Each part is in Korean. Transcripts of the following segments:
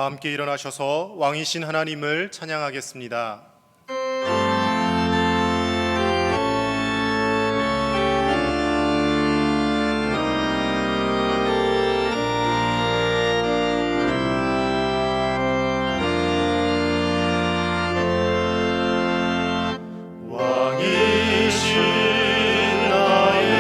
다 함께 일어나셔서 왕이신 하나님을 찬양하겠습니다. 왕이신 나의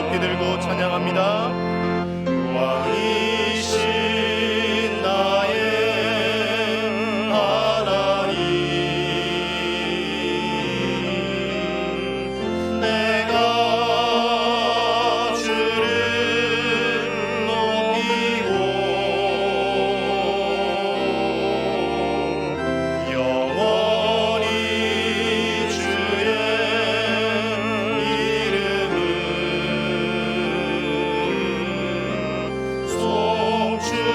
높이 들고 찬양합니다. 왕이신 나의 하나님, 내가 주를 높이고 영원히 주의 이름을 송축하리이다.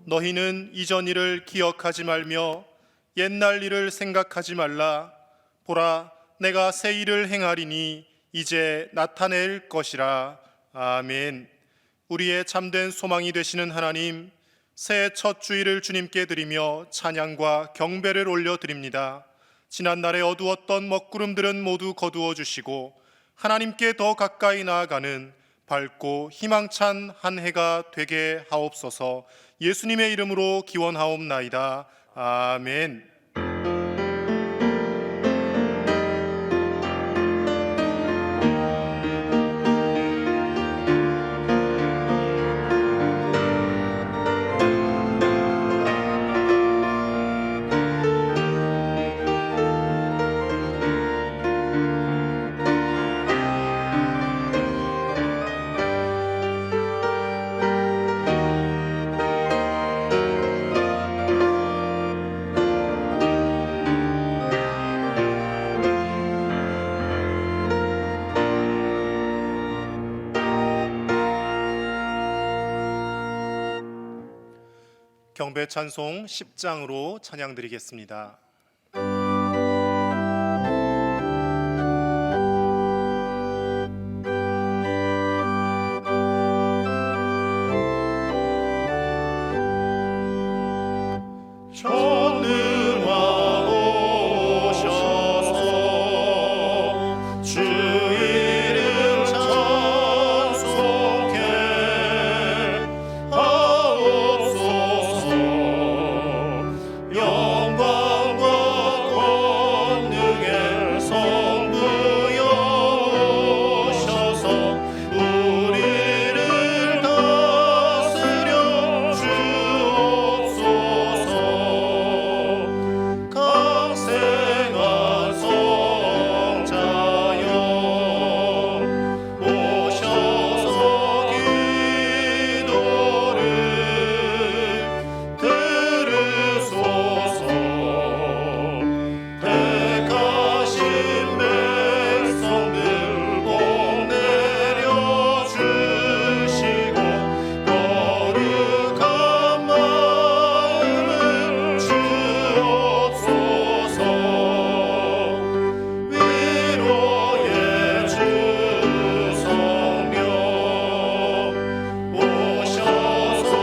너희는 이전 일을 기억하지 말며 옛날 일을 생각하지 말라. 보라, 내가 새 일을 행하리니 이제 나타낼 것이라. 아멘. 우리의 참된 소망이 되시는 하나님, 새해 첫 주일을 주님께 드리며 찬양과 경배를 올려드립니다. 지난날에 어두웠던 먹구름들은 모두 거두어 주시고 하나님께 더 가까이 나아가는 밝고 희망찬 한 해가 되게 하옵소서. 예수님의 이름으로 기원하옵나이다. 아멘. 경배 찬송 10장으로 찬양 드리겠습니다. 전능하오셔서 주 이름 찬송해 하옵소서. 영광과 권능의 성부여 오셔서 우리를 다스려 주옵소서. 강생한 성자여 오셔서 기도를 들으소서. 택하신 백성들 복 내려주시고 거룩한 마음을 주옵소서. 위로의 주 성령 오셔서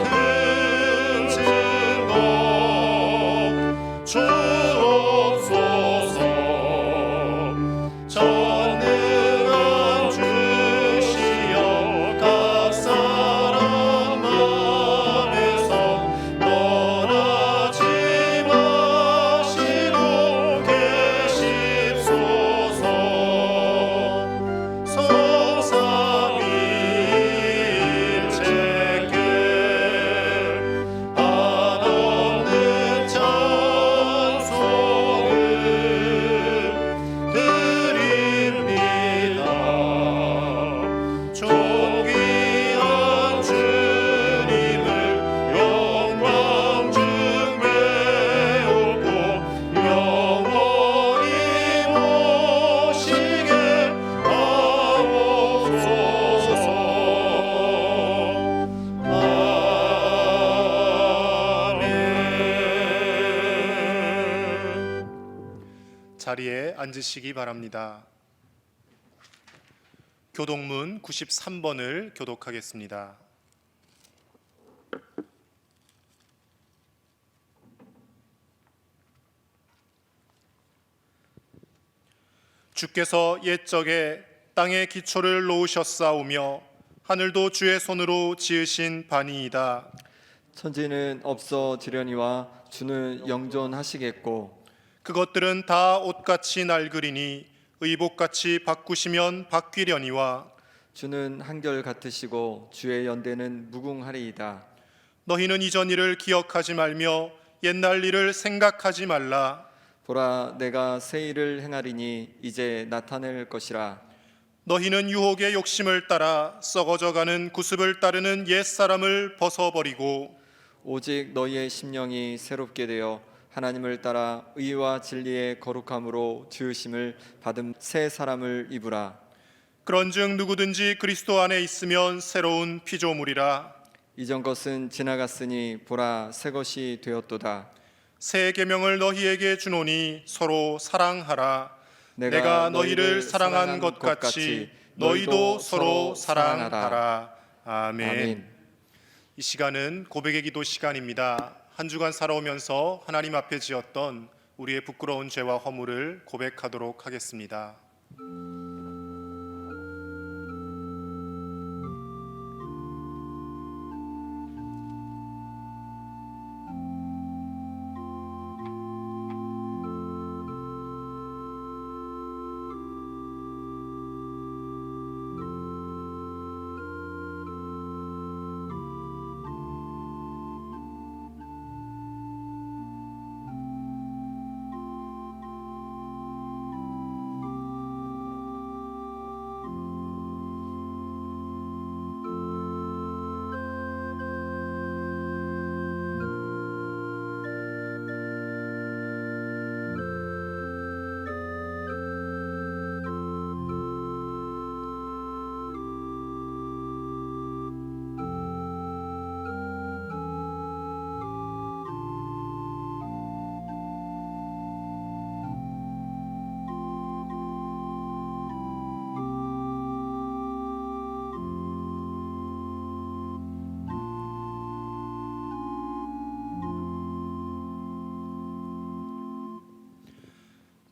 큰 증거 주옵소서. 전능한 주시여 각 사람 맘에서 떠나지 마시고 계십소서. 성삼위일체께 한없는 찬송을 드립니다. 존귀한 주님을 영광 중에 올고 영원히 모시게 하옵소서. 아멘. 자리에 앉으시기 바랍니다. 교독문 93번을 교독하겠습니다. 주께서 옛적에 땅의 기초를 놓으셨사오며 하늘도 주의 손으로 지으신 바니이다. 천지는 없어지려니와 주는 영존하시겠고 그것들은 다 옷같이 낡으리니 의복같이 바꾸시면 바뀌려니와 주는 한결 같으시고 주의 연대는 무궁하리이다. 너희는 이전 일을 기억하지 말며 옛날 일을 생각하지 말라. 보라, 내가 새 일을 행하리니 이제 나타낼 것이라. 너희는 유혹의 욕심을 따라 썩어져가는 구습을 따르는 옛사람을 벗어버리고 오직 너희의 심령이 새롭게 되어 하나님을 따라 의와 진리의 거룩함으로 지으심을 받은 새 사람을 입으라. 그런즉 누구든지 그리스도 안에 있으면 새로운 피조물이라. 이전 것은 지나갔으니 보라, 새 것이 되었도다. 새 계명을 너희에게 주노니 서로 사랑하라. 내가 너희를 사랑한 것 같이 너희도 서로 사랑하라. 아멘. 이 시간은 고백의 기도 시간입니다. 한 주간 살아오면서 하나님 앞에 지었던 우리의 부끄러운 죄와 허물을 고백하도록 하겠습니다.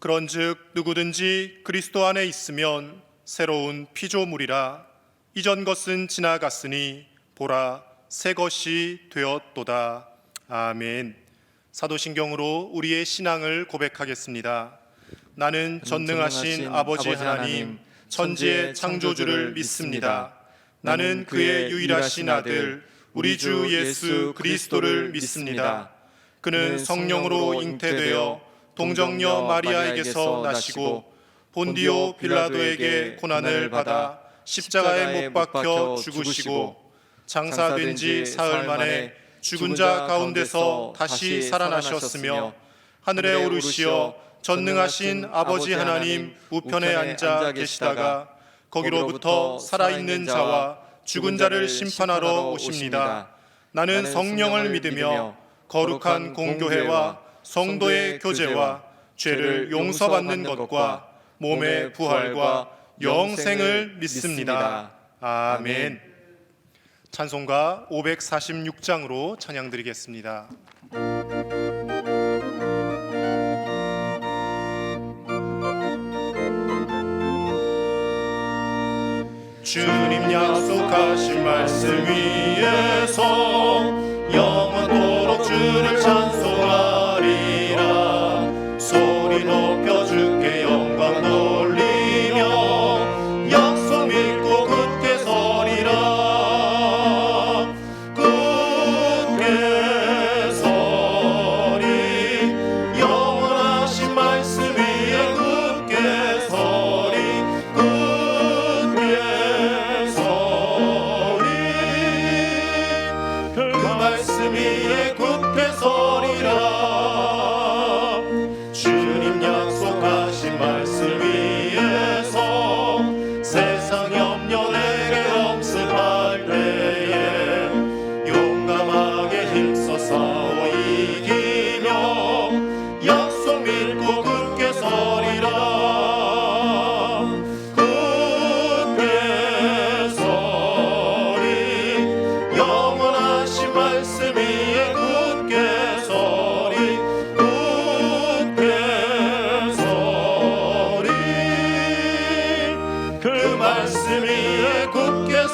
그런즉 누구든지 그리스도 안에 있으면 새로운 피조물이라. 이전 것은 지나갔으니 보라, 새 것이 되었도다. 아멘. 사도신경으로 우리의 신앙을 고백하겠습니다. 나는 전능하신 아버지 하나님, 천지의 창조주를 믿습니다. 나는 그의 유일하신 아들, 우리 주 예수 그리스도를 믿습니다. 그는 성령으로 잉태되어 동정녀 마리아에게서 나시고 본디오 빌라도에게 고난을 받아 십자가에 못 박혀 죽으시고 장사된 지 사흘 만에 죽은 자 가운데서 다시 살아나셨으며 하늘에 오르시어 전능하신 아버지 하나님 우편에 앉아 계시다가 거기로부터 살아있는 자와 죽은 자를 심판하러 오십니다. 나는 성령을 믿으며 거룩한 공교회와 성도의 교제와 죄를 용서받는 것과 몸의 부활과 영생을 믿습니다. 아멘. 찬송가 546장으로 찬양드리겠습니다. 주님 약속하신 말씀 위에서 영원토록 주를 찬송하리라. 소리 높여 주께 영광 돌리며 약속 믿고 굳게 서리라. 굳게 서리 영원하신 말씀 위에 굳게 서리. 굳게 서리 그 말씀 위에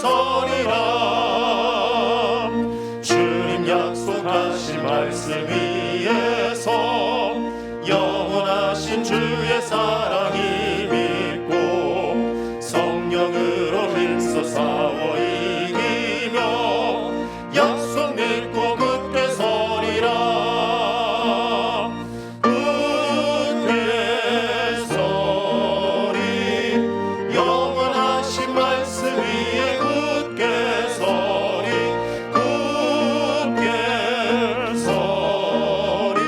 서리라. 주님 약속하신 말씀 위에서 영원하신 주의 사랑이 믿고 성령으로 힘써 싸워 이기며 약속 믿고 굳게 서리라. 굳게 서리. 영원하신 말씀 위에 굳게 서리. 굳게 서리.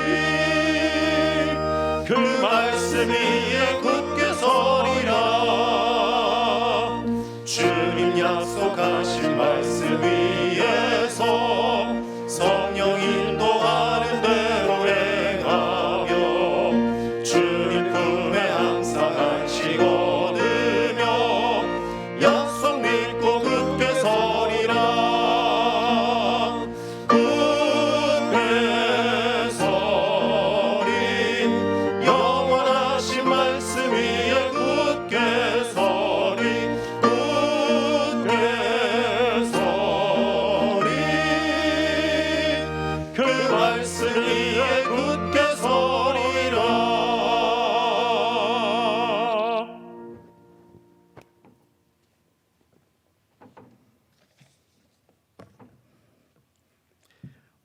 그 말씀 위에 굳게 서리라. 주님 약속하신 말씀 위에서 성령 인도하는 대로 행하며 주님 품에 항상 안식 얻으며 약속 믿고 굳게 서리라. 굳게 서리. 영원하신 말씀 위에 굳게 서리. 굳게 서리. 그 말씀 위에 굳게 서리라.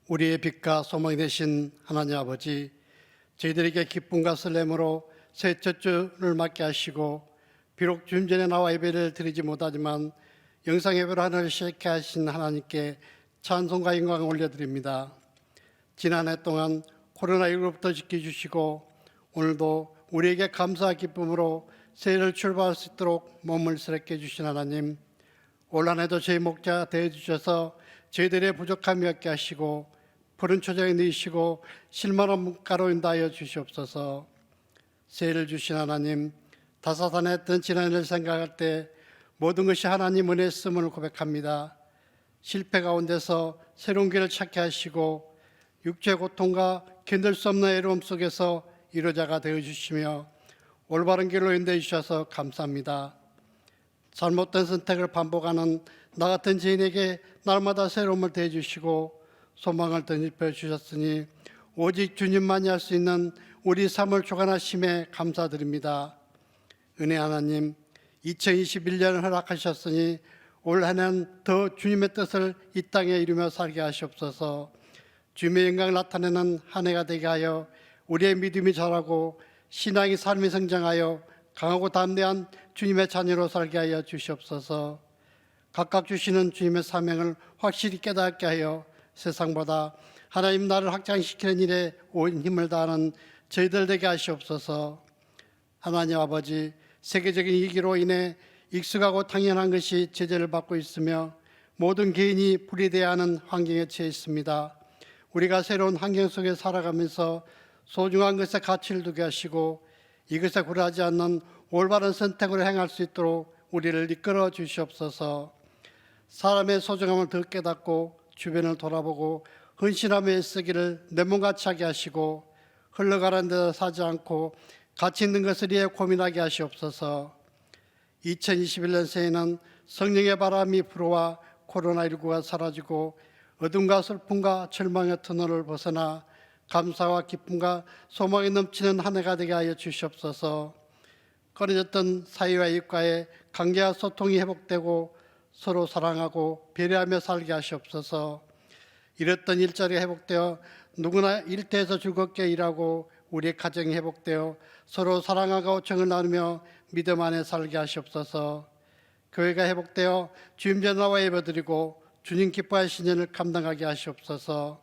우리의 빛과 소망이 되신 하나님 아버지, 저희들에게 기쁨과 설렘으로 새 첫 주를 맞게 하시고 비록 주님 전에 나와 예배를 드리지 못하지만 영상 예배로 하늘을 시작케 하신 하나님께 찬송과 영광을 올려드립니다. 지난 해 동안 코로나19로부터 지켜주시고 오늘도 우리에게 감사와 기쁨으로 새해를 출발할 수 있도록 몸을 스럽게 해주신 하나님, 올 한 해도 저희 목자 되어주셔서 저희들의 부족함이 없게 하시고 푸른 초장에 넣으시고 실만한 문가로 인도하여 주시옵소서. 새해를 주신 하나님, 다사다난했던 지난해를 생각할 때 모든 것이 하나님 은혜였음을 고백합니다. 실패 가운데서 새로운 길을 찾게 하시고 육체의 고통과 견딜 수 없는 애로움 속에서 이루자가 되어주시며 올바른 길로 인도해 주셔서 감사합니다. 잘못된 선택을 반복하는 나 같은 죄인에게 날마다 새로움을 더해주시고 소망을 덧입혀 주셨으니 오직 주님만이 할 수 있는 우리 삶을 주관하심에 감사드립니다. 은혜 하나님, 2021년을 허락하셨으니 올 한 해는 더 주님의 뜻을 이 땅에 이루며 살게 하시옵소서. 주님의 영광을 나타내는 한 해가 되게 하여 우리의 믿음이 자라고 신앙의 삶이 성장하여 강하고 담대한 주님의 자녀로 살게 하여 주시옵소서. 각각 주시는 주님의 사명을 확실히 깨닫게 하여 세상보다 하나님 나를 확장시키는 일에 온 힘을 다하는 저희들 되게 하시옵소서. 하나님 아버지, 세계적인 위기로 인해 익숙하고 당연한 것이 제재를 받고 있으며 모든 개인이 분리되어야 하는 환경에 처해 있습니다. 우리가 새로운 환경 속에 살아가면서 소중한 것에 가치를 두게 하시고 이것에 굴하지 않는 올바른 선택을 행할 수 있도록 우리를 이끌어 주시옵소서. 사람의 소중함을 더 깨닫고 주변을 돌아보고 헌신하며 애쓰기를 내 몸같이 하게 하시고 흘러가는 데서 사지 않고 가치 있는 것을 위해 고민하게 하시옵소서. 2021년 새해는 성령의 바람이 불어와 코로나19가 사라지고 어둠과 슬픔과 절망의 터널을 벗어나 감사와 기쁨과 소망이 넘치는 한 해가 되게 하여 주시옵소서. 끊어졌던 사이와 이웃과의 관계와 소통이 회복되고 서로 사랑하고 배려하며 살게 하시옵소서. 잃었던 일자리가 회복되어 누구나 일터에서 즐겁게 일하고 우리의 가정이 회복되어 서로 사랑하고 정을 나누며 믿음 안에 살게 하시옵소서. 교회가 회복되어 주님 전하와 예배드리고 주님 기뻐할 신년을 감당하게 하시옵소서.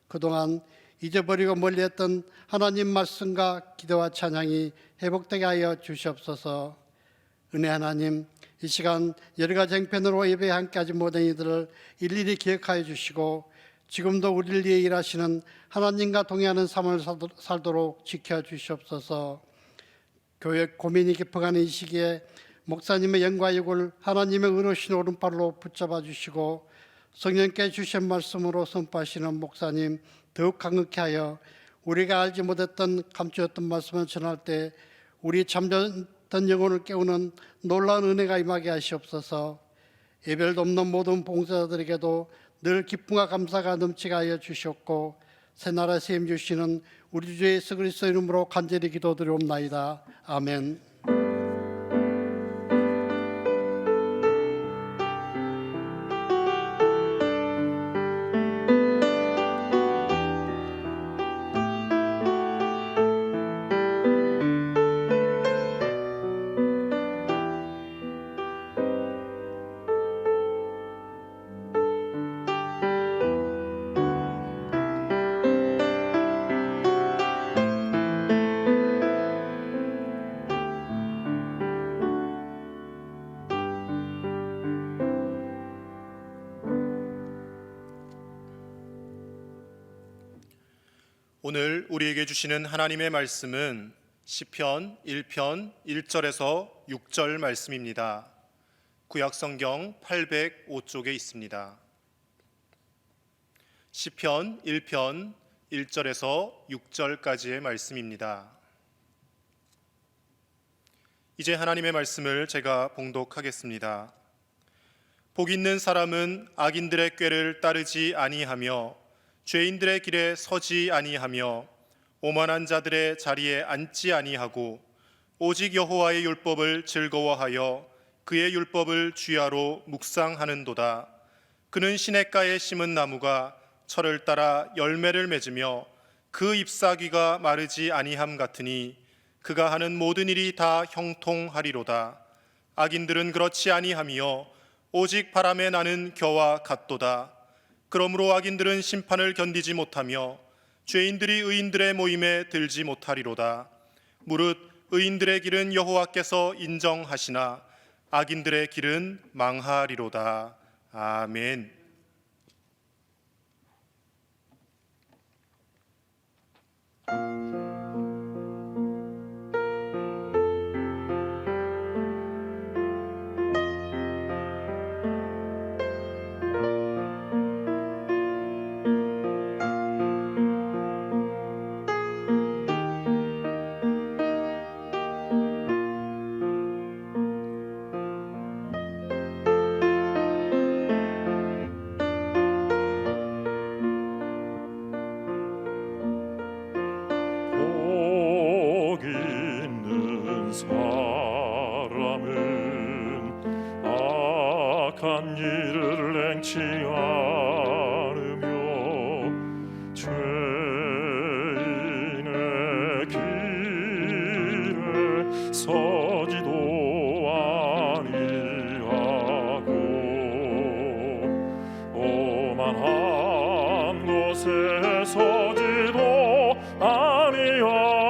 그동안 잊어버리고 멀리했던 하나님 말씀과 기도와 찬양이 회복되게 하여 주시옵소서. 은혜 하나님, 이 시간 여러 가지 형편으로 예배에 함께하지 못한 이들을 일일이 기억하여 주시고 지금도 우리를 위해 일하시는 하나님과 동행하는 삶을 살도록 지켜주시옵소서. 교회 고민이 깊어가는 이 시기에 목사님의 영과 육을 하나님의 의로우신 오른팔로 붙잡아 주시고 성령께 주신 말씀으로 선포하시는 목사님 더욱 강력케 하여 우리가 알지 못했던 감추었던 말씀을 전할 때 우리 잠들었던 영혼을 깨우는 놀라운 은혜가 임하게 하시옵소서. 예별도 없는 모든 봉사자들에게도 늘 기쁨과 감사가 넘치게 하여 주셨고 새 나라 세임 주시는 우리 주 예수 그리스도 이름으로 간절히 기도드리옵나이다. 아멘. 오늘 우리에게 주시는 하나님의 말씀은 시편 1편 1절에서 6절 말씀입니다. 구약성경 805쪽에 있습니다. 시편 1편 1절에서 6절까지의 말씀입니다. 이제 하나님의 말씀을 제가 봉독하겠습니다. 복 있는 사람은 악인들의 꾀를 따르지 아니하며 죄인들의 길에 서지 아니하며 오만한 자들의 자리에 앉지 아니하고 오직 여호와의 율법을 즐거워하여 그의 율법을 주야로 묵상하는도다. 그는 시냇가에 심은 나무가 철을 따라 열매를 맺으며 그 잎사귀가 마르지 아니함 같으니 그가 하는 모든 일이 다 형통하리로다. 악인들은 그렇지 아니하며 오직 바람에 나는 겨와 같도다. 그러므로 악인들은 심판을 견디지 못하며 죄인들이 의인들의 모임에 들지 못하리로다. 무릇 의인들의 길은 여호와께서 인정하시나 악인들의 길은 망하리로다. 아멘. 악한 일을 행치 않으며 죄인의 길에 서지도 아니하고 오만한 곳에 서지도 아니하도다.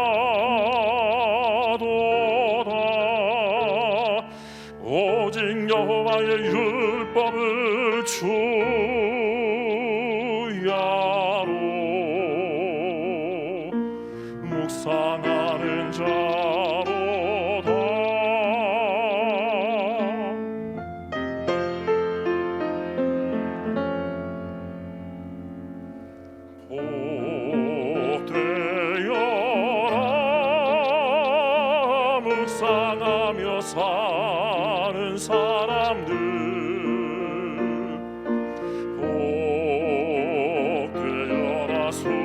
오직 여호와의 율법을 주야로 묵상하는 자로다. 복되어라 묵상하며 사는 사람들, 복되어라 순종하며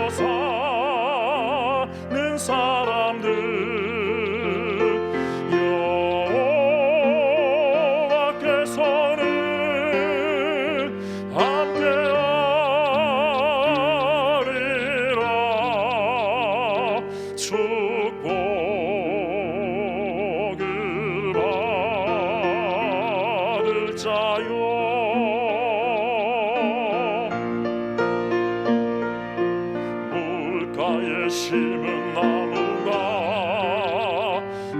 사는 사람들, 여호와께서는 함께하리라. 축복을 받을 자요, 물가에 심은 나무가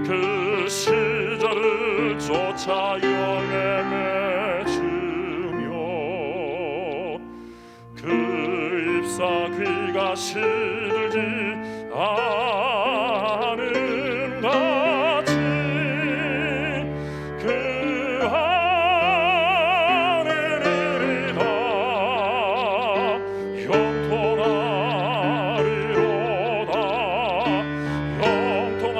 그 시절을 쫓아 열매 맺으며 그 잎사귀가 시들지 않은 같이 그 하는 일이 다 형통하리로다. 형통하리로다.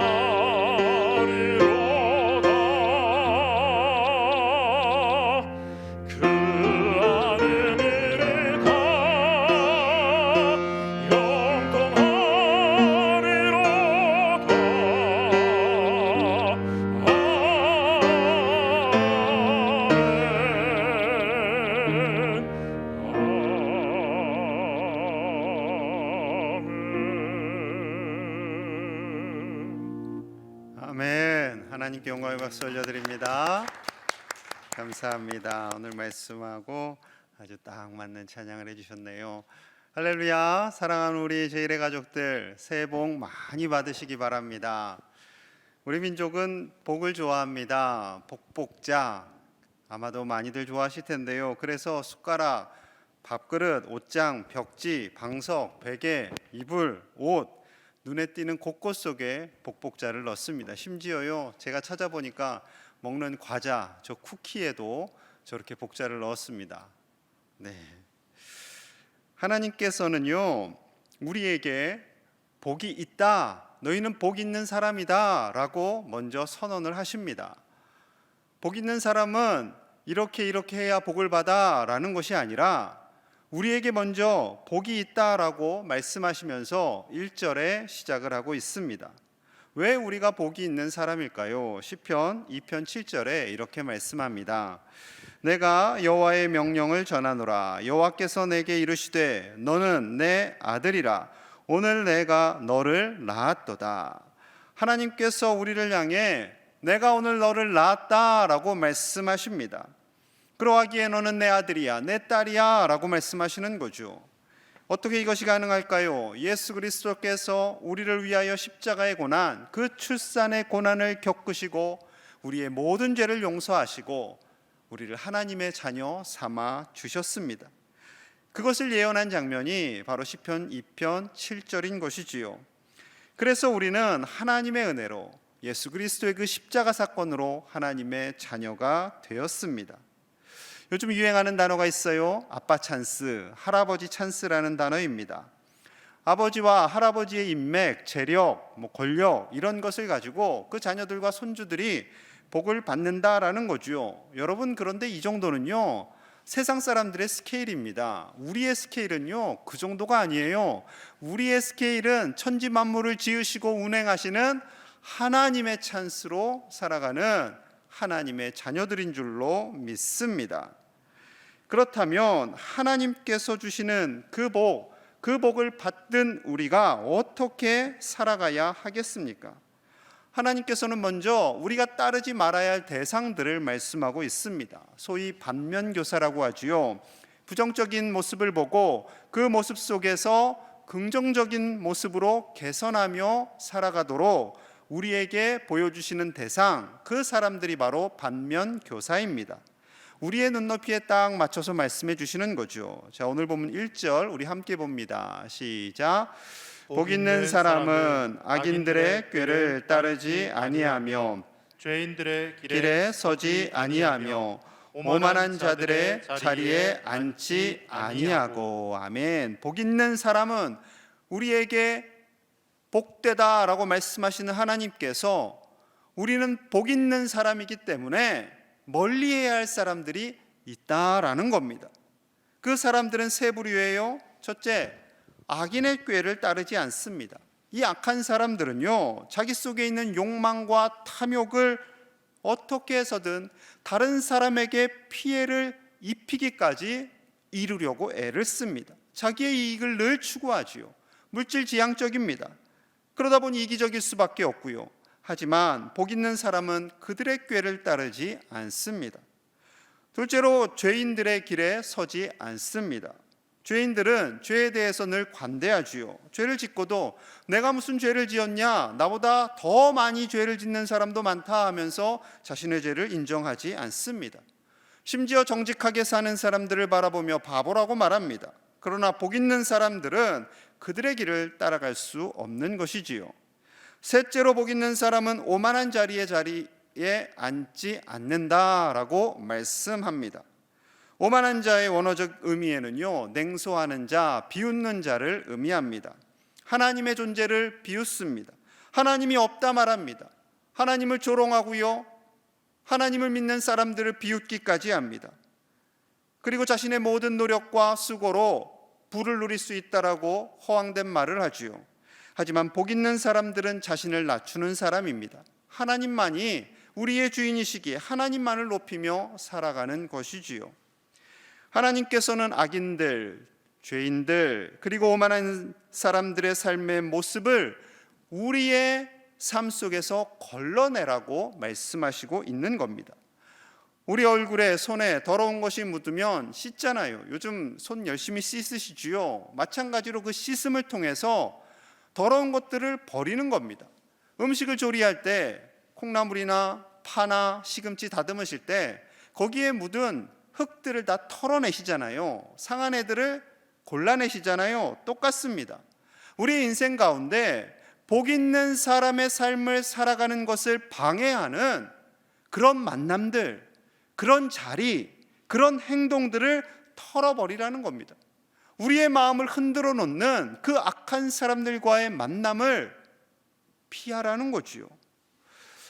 하나님께 영광의 박수 올려드립니다. 감사합니다. 오늘 말씀하고 아주 딱 맞는 찬양을 해주셨네요. 할렐루야. 사랑하는 우리 제1의 가족들, 새해 복 많이 받으시기 바랍니다. 우리 민족은 복을 좋아합니다. 복복자 아마도 많이들 좋아하실 텐데요. 그래서 숟가락, 밥그릇, 옷장, 벽지, 방석, 베개, 이불, 옷, 눈에 띄는 곳곳 속에 복복자를 넣습니다. 심지어요, 제가 찾아보니까 먹는 과자, 저 쿠키에도 저렇게 복자를 넣었습니다. 네. 하나님께서는요, 우리에게 복이 있다, 너희는 복 있는 사람이다 라고 먼저 선언을 하십니다. 복 있는 사람은 이렇게 해야 복을 받아 라는 것이 아니라 우리에게 먼저 복이 있다라고 말씀하시면서 1절에 시작을 하고 있습니다. 왜 우리가 복이 있는 사람일까요? 시편 2편 7절에 이렇게 말씀합니다. 내가 여호와의 명령을 전하노라. 여호와께서 내게 이르시되 너는 내 아들이라. 오늘 내가 너를 낳았도다. 하나님께서 우리를 향해 내가 오늘 너를 낳았다라고 말씀하십니다. 그러하기에 너는 내 아들이야, 내 딸이야 라고 말씀하시는 거죠. 어떻게 이것이 가능할까요? 예수 그리스도께서 우리를 위하여 십자가의 고난, 그 출산의 고난을 겪으시고 우리의 모든 죄를 용서하시고 우리를 하나님의 자녀 삼아 주셨습니다. 그것을 예언한 장면이 바로 시편 2편 7절인 것이지요. 그래서 우리는 하나님의 은혜로 예수 그리스도의 그 십자가 사건으로 하나님의 자녀가 되었습니다. 요즘 유행하는 단어가 있어요. 아빠 찬스, 할아버지 찬스라는 단어입니다. 아버지와 할아버지의 인맥, 재력, 권력 이런 것을 가지고 그 자녀들과 손주들이 복을 받는다라는 거죠. 여러분, 그런데 이 정도는요, 세상 사람들의 스케일입니다. 우리의 스케일은요, 그 정도가 아니에요. 우리의 스케일은 천지 만물을 지으시고 운행하시는 하나님의 찬스로 살아가는 하나님의 자녀들인 줄로 믿습니다. 그렇다면 하나님께서 주시는 그 복을 받든 우리가 어떻게 살아가야 하겠습니까? 하나님께서는 먼저 우리가 따르지 말아야 할 대상들을 말씀하고 있습니다. 소위 반면교사라고 하지요. 부정적인 모습을 보고 그 모습 속에서 긍정적인 모습으로 개선하며 살아가도록 우리에게 보여주시는 대상, 그 사람들이 바로 반면교사입니다. 우리의 눈높이에 딱 맞춰서 말씀해 주시는 거죠. 자, 오늘 보면 1절 우리 함께 봅니다. 시작. 복 있는 사람은 악인들의 꾀를 따르지 아니하며 죄인들의 길에 서지 아니하며 오만한 자들의 자리에 앉지 아니하고. 아멘. 복 있는 사람은 우리에게 복되다라고 말씀하시는 하나님께서 우리는 복 있는 사람이기 때문에 멀리해야 할 사람들이 있다라는 겁니다. 그 사람들은 세 부류예요. 첫째, 악인의 꾀를 따르지 않습니다. 이 악한 사람들은요, 자기 속에 있는 욕망과 탐욕을 어떻게 해서든 다른 사람에게 피해를 입히기까지 이루려고 애를 씁니다. 자기의 이익을 늘 추구하지요. 물질지향적입니다. 그러다 보니 이기적일 수밖에 없고요. 하지만 복 있는 사람은 그들의 꾀를 따르지 않습니다. 둘째로, 죄인들의 길에 서지 않습니다. 죄인들은 죄에 대해서 늘 관대하지요. 죄를 짓고도 내가 무슨 죄를 지었냐, 나보다 더 많이 죄를 짓는 사람도 많다 하면서 자신의 죄를 인정하지 않습니다. 심지어 정직하게 사는 사람들을 바라보며 바보라고 말합니다. 그러나 복 있는 사람들은 그들의 길을 따라갈 수 없는 것이지요. 셋째로, 복 있는 사람은 오만한 자리에 앉지 않는다라고 말씀합니다. 오만한 자의 원어적 의미에는요, 냉소하는 자, 비웃는 자를 의미합니다. 하나님의 존재를 비웃습니다. 하나님이 없다 말합니다. 하나님을 조롱하고요, 하나님을 믿는 사람들을 비웃기까지 합니다. 그리고 자신의 모든 노력과 수고로 부를 누릴 수 있다라고 허황된 말을 하지요. 하지만 복 있는 사람들은 자신을 낮추는 사람입니다. 하나님만이 우리의 주인이시기에 하나님만을 높이며 살아가는 것이지요. 하나님께서는 악인들, 죄인들, 그리고 오만한 사람들의 삶의 모습을 우리의 삶 속에서 걸러내라고 말씀하시고 있는 겁니다. 우리 얼굴에 손에 더러운 것이 묻으면 씻잖아요. 요즘 손 열심히 씻으시지요. 마찬가지로 그 씻음을 통해서 더러운 것들을 버리는 겁니다. 음식을 조리할 때 콩나물이나 파나 시금치 다듬으실 때 거기에 묻은 흙들을 다 털어내시잖아요. 상한 애들을 골라내시잖아요. 똑같습니다. 우리 인생 가운데 복 있는 사람의 삶을 살아가는 것을 방해하는 그런 만남들, 그런 자리, 그런 행동들을 털어버리라는 겁니다. 우리의 마음을 흔들어 놓는 그 악한 사람들과의 만남을 피하라는 거지요.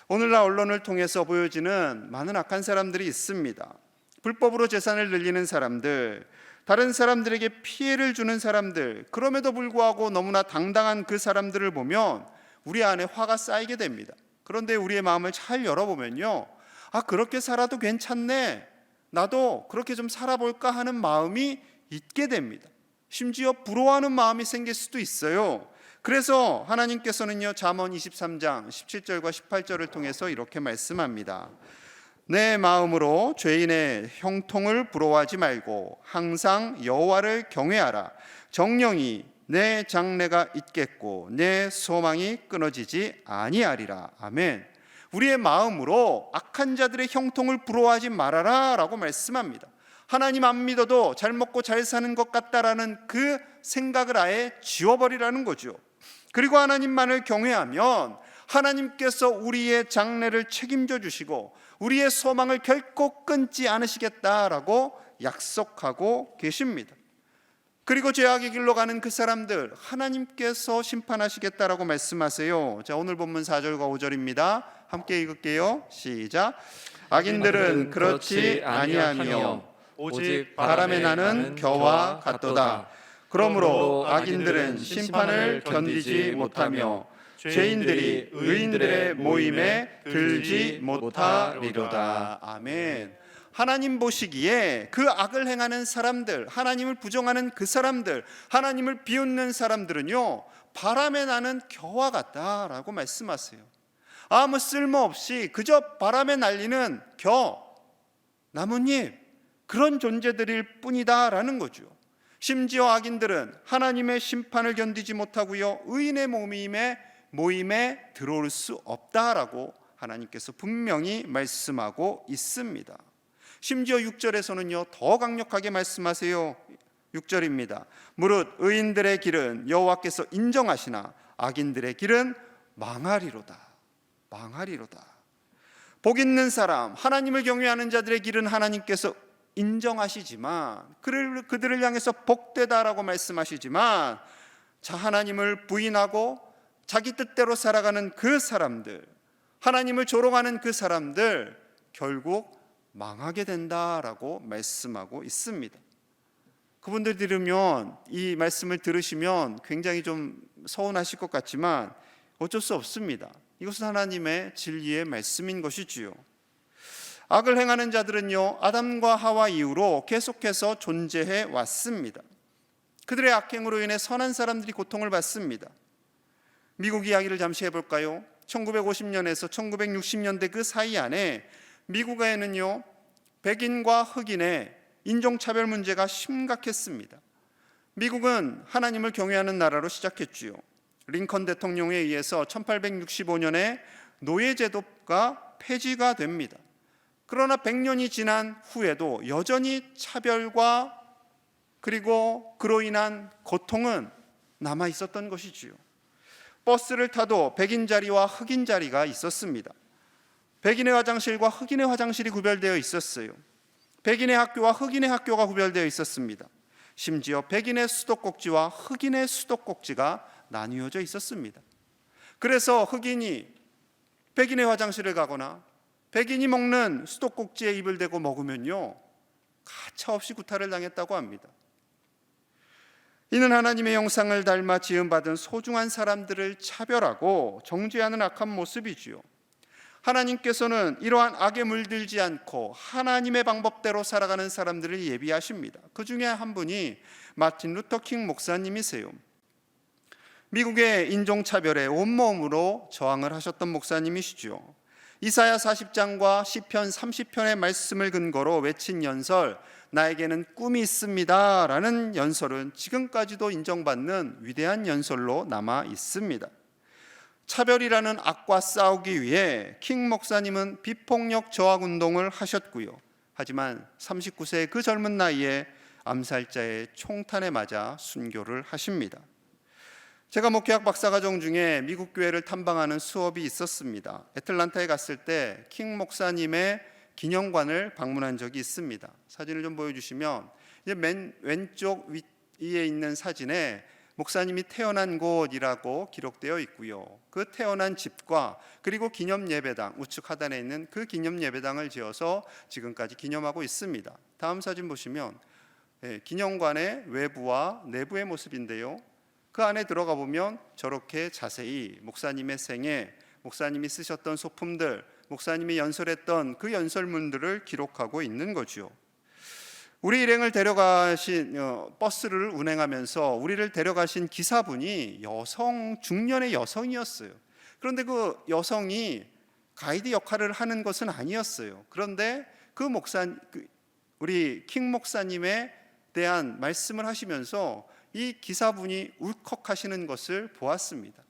오늘날 언론을 통해서 보여지는 많은 악한 사람들이 있습니다. 불법으로 재산을 늘리는 사람들, 다른 사람들에게 피해를 주는 사람들, 그럼에도 불구하고 너무나 당당한 그 사람들을 보면 우리 안에 화가 쌓이게 됩니다. 그런데 우리의 마음을 잘 열어보면요, 아, 그렇게 살아도 괜찮네, 나도 그렇게 좀 살아볼까 하는 마음이 있게 됩니다. 심지어 부러워하는 마음이 생길 수도 있어요. 그래서 하나님께서는요, 잠언 23장 17절과 18절을 통해서 이렇게 말씀합니다. 내 마음으로 죄인의 형통을 부러워하지 말고 항상 여호와를 경외하라. 정령이 내 장래가 있겠고 내 소망이 끊어지지 아니하리라. 아멘. 우리의 마음으로 악한 자들의 형통을 부러워하지 말아라 라고 말씀합니다. 하나님 안 믿어도 잘 먹고 잘 사는 것 같다라는 그 생각을 아예 지워버리라는 거죠. 그리고 하나님만을 경외하면 하나님께서 우리의 장래를 책임져 주시고 우리의 소망을 결코 끊지 않으시겠다라고 약속하고 계십니다. 그리고 죄악의 길로 가는 그 사람들 하나님께서 심판하시겠다라고 말씀하세요. 자, 오늘 본문 4절과 5절입니다. 함께 읽을게요. 시작. 악인들은 그렇지 아니하며 오직 바람에 나는 겨와 같도다. 그러므로 악인들은 심판을 견디지 못하며 죄인들이 의인들의 모임에 들지 못하리로다. 아멘. 하나님 보시기에 그 악을 행하는 사람들, 하나님을 부정하는 그 사람들, 하나님을 비웃는 사람들은요, 바람에 나는 겨와 같다라고 말씀하세요. 아무 쓸모없이 그저 바람에 날리는 겨, 나뭇잎, 그런 존재들일 뿐이다라는 거죠. 심지어 악인들은 하나님의 심판을 견디지 못하고요, 의인의 모임에 들어올 수 없다라고 하나님께서 분명히 말씀하고 있습니다. 심지어 6절에서는요, 더 강력하게 말씀하세요. 6절입니다. 무릇 의인들의 길은 여호와께서 인정하시나 악인들의 길은 망하리로다. 망하리로다. 복 있는 사람, 하나님을 경외하는 자들의 길은 하나님께서 인정하시지만, 그들을 향해서 복되다라고 말씀하시지만, 자, 하나님을 부인하고 자기 뜻대로 살아가는 그 사람들, 하나님을 조롱하는 그 사람들 결국 망하게 된다라고 말씀하고 있습니다. 그분들 들으면, 이 말씀을 들으시면 굉장히 좀 서운하실 것 같지만 어쩔 수 없습니다. 이것은 하나님의 진리의 말씀인 것이지요. 악을 행하는 자들은요, 아담과 하와 이후로 계속해서 존재해 왔습니다. 그들의 악행으로 인해 선한 사람들이 고통을 받습니다. 미국 이야기를 잠시 해볼까요? 1950년에서 1960년대 그 사이 안에 미국에는요, 백인과 흑인의 인종차별 문제가 심각했습니다. 미국은 하나님을 경외하는 나라로 시작했지요. 링컨 대통령에 의해서 1865년에 노예제도가 폐지가 됩니다. 그러나 100년이 지난 후에도 여전히 차별과 그리고 그로 인한 고통은 남아 있었던 것이지요. 버스를 타도 백인 자리와 흑인 자리가 있었습니다. 백인의 화장실과 흑인의 화장실이 구별되어 있었어요. 백인의 학교와 흑인의 학교가 구별되어 있었습니다. 심지어 백인의 수도꼭지와 흑인의 수도꼭지가 나뉘어져 있었습니다. 그래서 흑인이 백인의 화장실을 가거나 백인이 먹는 수도꼭지에 입을 대고 먹으면요, 가차없이 구타를 당했다고 합니다. 이는 하나님의 형상을 닮아 지음받은 소중한 사람들을 차별하고 정죄하는 악한 모습이지요. 하나님께서는 이러한 악에 물들지 않고 하나님의 방법대로 살아가는 사람들을 예비하십니다. 그 중에 한 분이 마틴 루터 킹 목사님이세요. 미국의 인종차별에 온몸으로 저항을 하셨던 목사님이시죠. 이사야 40장과 시편 30편의 말씀을 근거로 외친 연설, 나에게는 꿈이 있습니다 라는 연설은 지금까지도 인정받는 위대한 연설로 남아 있습니다. 차별이라는 악과 싸우기 위해 킹 목사님은 비폭력 저항 운동을 하셨고요. 하지만 39세의 그 젊은 나이에 암살자의 총탄에 맞아 순교를 하십니다. 제가 목회학 박사과정 중에 미국 교회를 탐방하는 수업이 있었습니다. 애틀란타에 갔을 때 킹 목사님의 기념관을 방문한 적이 있습니다. 사진을 좀 보여주시면 이제 맨 왼쪽 위에 있는 사진에 목사님이 태어난 곳이라고 기록되어 있고요. 그 태어난 집과 그리고 기념 예배당, 우측 하단에 있는 그 기념 예배당을 지어서 지금까지 기념하고 있습니다. 다음 사진 보시면 기념관의 외부와 내부의 모습인데요. 그 안에 들어가 보면 저렇게 자세히 목사님의 생애, 목사님이 쓰셨던 소품들, 목사님이 연설했던 그 연설문들을 기록하고 있는 거죠. 우리 일행을 데려가신 버스를 운행하면서 우리를 데려가신 기사분이 중년의 여성이었어요. 그런데 그 여성이 가이드 역할을 하는 것은 아니었어요. 그런데 우리 킹 목사님에 대한 말씀을 하시면서 이 기사분이 울컥하시는 것을 보았습니다.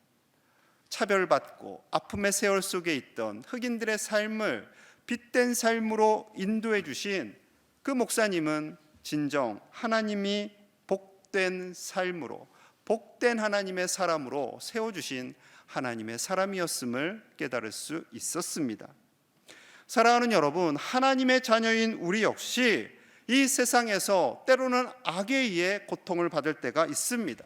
차별받고 아픔의 세월 속에 있던 흑인들의 삶을 빛된 삶으로 인도해 주신 그 목사님은 진정 하나님이 복된 삶으로, 복된 하나님의 사람으로 세워주신 하나님의 사람이었음을 깨달을 수 있었습니다. 사랑하는 여러분, 하나님의 자녀인 우리 역시 이 세상에서 때로는 악에 의해 고통을 받을 때가 있습니다.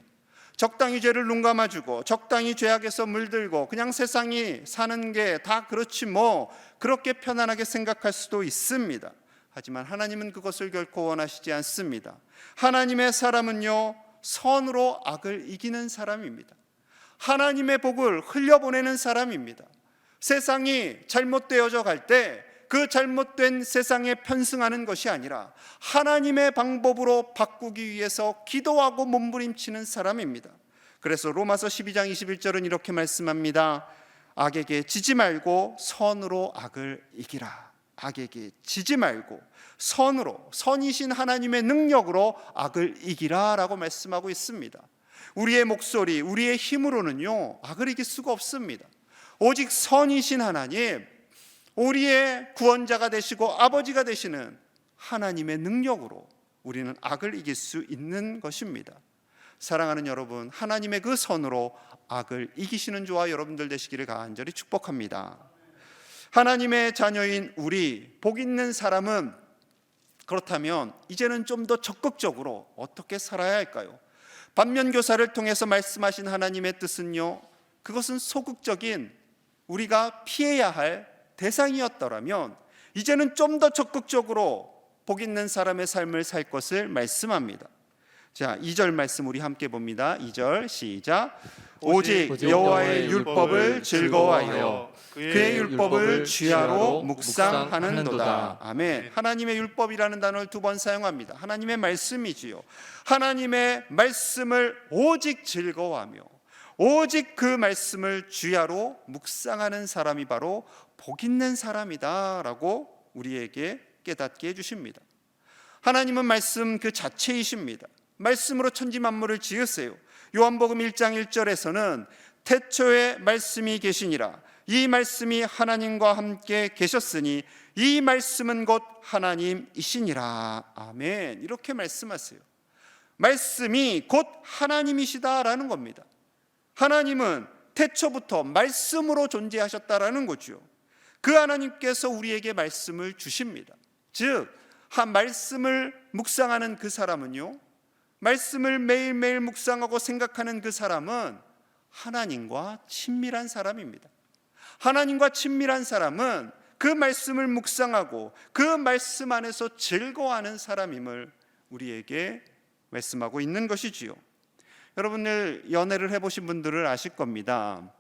적당히 죄를 눈감아주고 적당히 죄악에서 물들고 그냥 세상이 사는 게 다 그렇지 뭐, 그렇게 편안하게 생각할 수도 있습니다. 하지만 하나님은 그것을 결코 원하시지 않습니다. 하나님의 사람은요, 선으로 악을 이기는 사람입니다. 하나님의 복을 흘려보내는 사람입니다. 세상이 잘못되어져 갈 때 그 잘못된 세상에 편승하는 것이 아니라 하나님의 방법으로 바꾸기 위해서 기도하고 몸부림치는 사람입니다. 그래서 로마서 12장 21절은 이렇게 말씀합니다. 악에게 지지 말고 선으로 악을 이기라. 악에게 지지 말고 선으로, 선이신 하나님의 능력으로 악을 이기라 라고 말씀하고 있습니다. 우리의 목소리, 우리의 힘으로는요 악을 이길 수가 없습니다. 오직 선이신 하나님, 우리의 구원자가 되시고 아버지가 되시는 하나님의 능력으로 우리는 악을 이길 수 있는 것입니다. 사랑하는 여러분, 하나님의 그 선으로 악을 이기시는 저와 여러분들 되시기를 간절히 축복합니다. 하나님의 자녀인 우리, 복 있는 사람은 그렇다면 이제는 좀 더 적극적으로 어떻게 살아야 할까요? 반면교사를 통해서 말씀하신 하나님의 뜻은요, 그것은 소극적인 우리가 피해야 할 대상이었더라면 이제는 좀 더 적극적으로 복 있는 사람의 삶을 살 것을 말씀합니다. 자, 2절 말씀 우리 함께 봅니다. 2절 시작. 오직 여호와의 율법을 즐거워하여 그의 율법을 주야로 묵상하는도다. 아멘. 하나님의 율법이라는 단어를 2번 사용합니다. 하나님의 말씀이지요. 하나님의 말씀을 오직 즐거워하며 오직 그 말씀을 주야로 묵상하는 사람이 바로 복 있는 사람이다 라고 우리에게 깨닫게 해주십니다. 하나님은 말씀 그 자체이십니다. 말씀으로 천지 만물을 지으세요. 요한복음 1장 1절에서는 태초에 말씀이 계시니라. 이 말씀이 하나님과 함께 계셨으니 이 말씀은 곧 하나님이시니라. 아멘. 이렇게 말씀하세요. 말씀이 곧 하나님이시다라는 겁니다. 하나님은 태초부터 말씀으로 존재하셨다라는 거죠. 그 하나님께서 우리에게 말씀을 주십니다. 즉, 말씀을 묵상하는 그 사람은요, 말씀을 매일매일 묵상하고 생각하는 그 사람은 하나님과 친밀한 사람입니다. 하나님과 친밀한 사람은 그 말씀을 묵상하고 그 말씀 안에서 즐거워하는 사람임을 우리에게 말씀하고 있는 것이지요. 여러분들 연애를 해보신 분들을 아실 겁니다.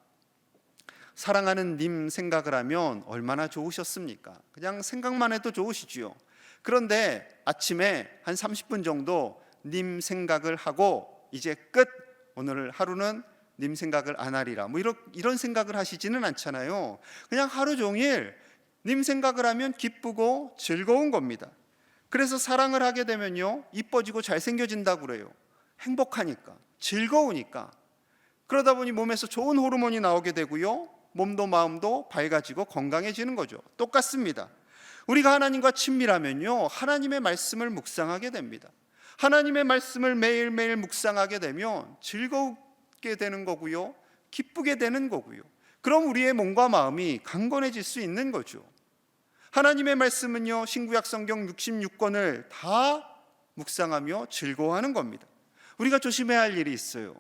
사랑하는 님 생각을 하면 얼마나 좋으셨습니까? 그냥 생각만 해도 좋으시지요. 그런데 아침에 한 30분 정도 님 생각을 하고 이제 끝, 오늘 하루는 님 생각을 안 하리라. 뭐 이런 생각을 하시지는 않잖아요. 그냥 하루 종일 님 생각을 하면 기쁘고 즐거운 겁니다. 그래서 사랑을 하게 되면요, 이뻐지고 잘생겨진다고 그래요. 행복하니까, 즐거우니까. 그러다 보니 몸에서 좋은 호르몬이 나오게 되고요, 몸도 마음도 밝아지고 건강해지는 거죠. 똑같습니다. 우리가 하나님과 친밀하면요, 하나님의 말씀을 묵상하게 됩니다. 하나님의 말씀을 매일매일 묵상하게 되면 즐겁게 되는 거고요, 기쁘게 되는 거고요. 그럼 우리의 몸과 마음이 강건해질 수 있는 거죠. 하나님의 말씀은요, 신구약 성경 66권을 다 묵상하며 즐거워하는 겁니다. 우리가 조심해야 할 일이 있어요.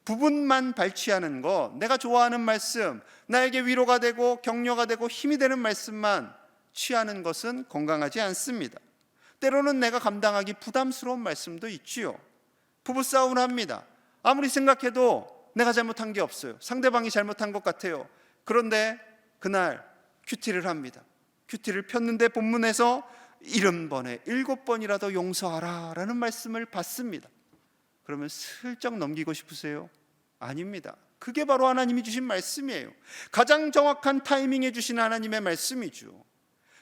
부분만 발취하는 것, 내가 좋아하는 말씀, 나에게 위로가 되고 격려가 되고 힘이 되는 말씀만 취하는 것은 건강하지 않습니다. 때로는 내가 감당하기 부담스러운 말씀도 있지요. 부부싸움을 합니다. 아무리 생각해도 내가 잘못한 게 없어요. 상대방이 잘못한 것 같아요. 그런데 그날 큐티를 합니다. 큐티를 폈는데 본문에서 70번에 7번이라도 용서하라 라는 말씀을 받습니다. 그러면 슬쩍 넘기고 싶으세요? 아닙니다. 그게 바로 하나님이 주신 말씀이에요. 가장 정확한 타이밍에 주신 하나님의 말씀이죠.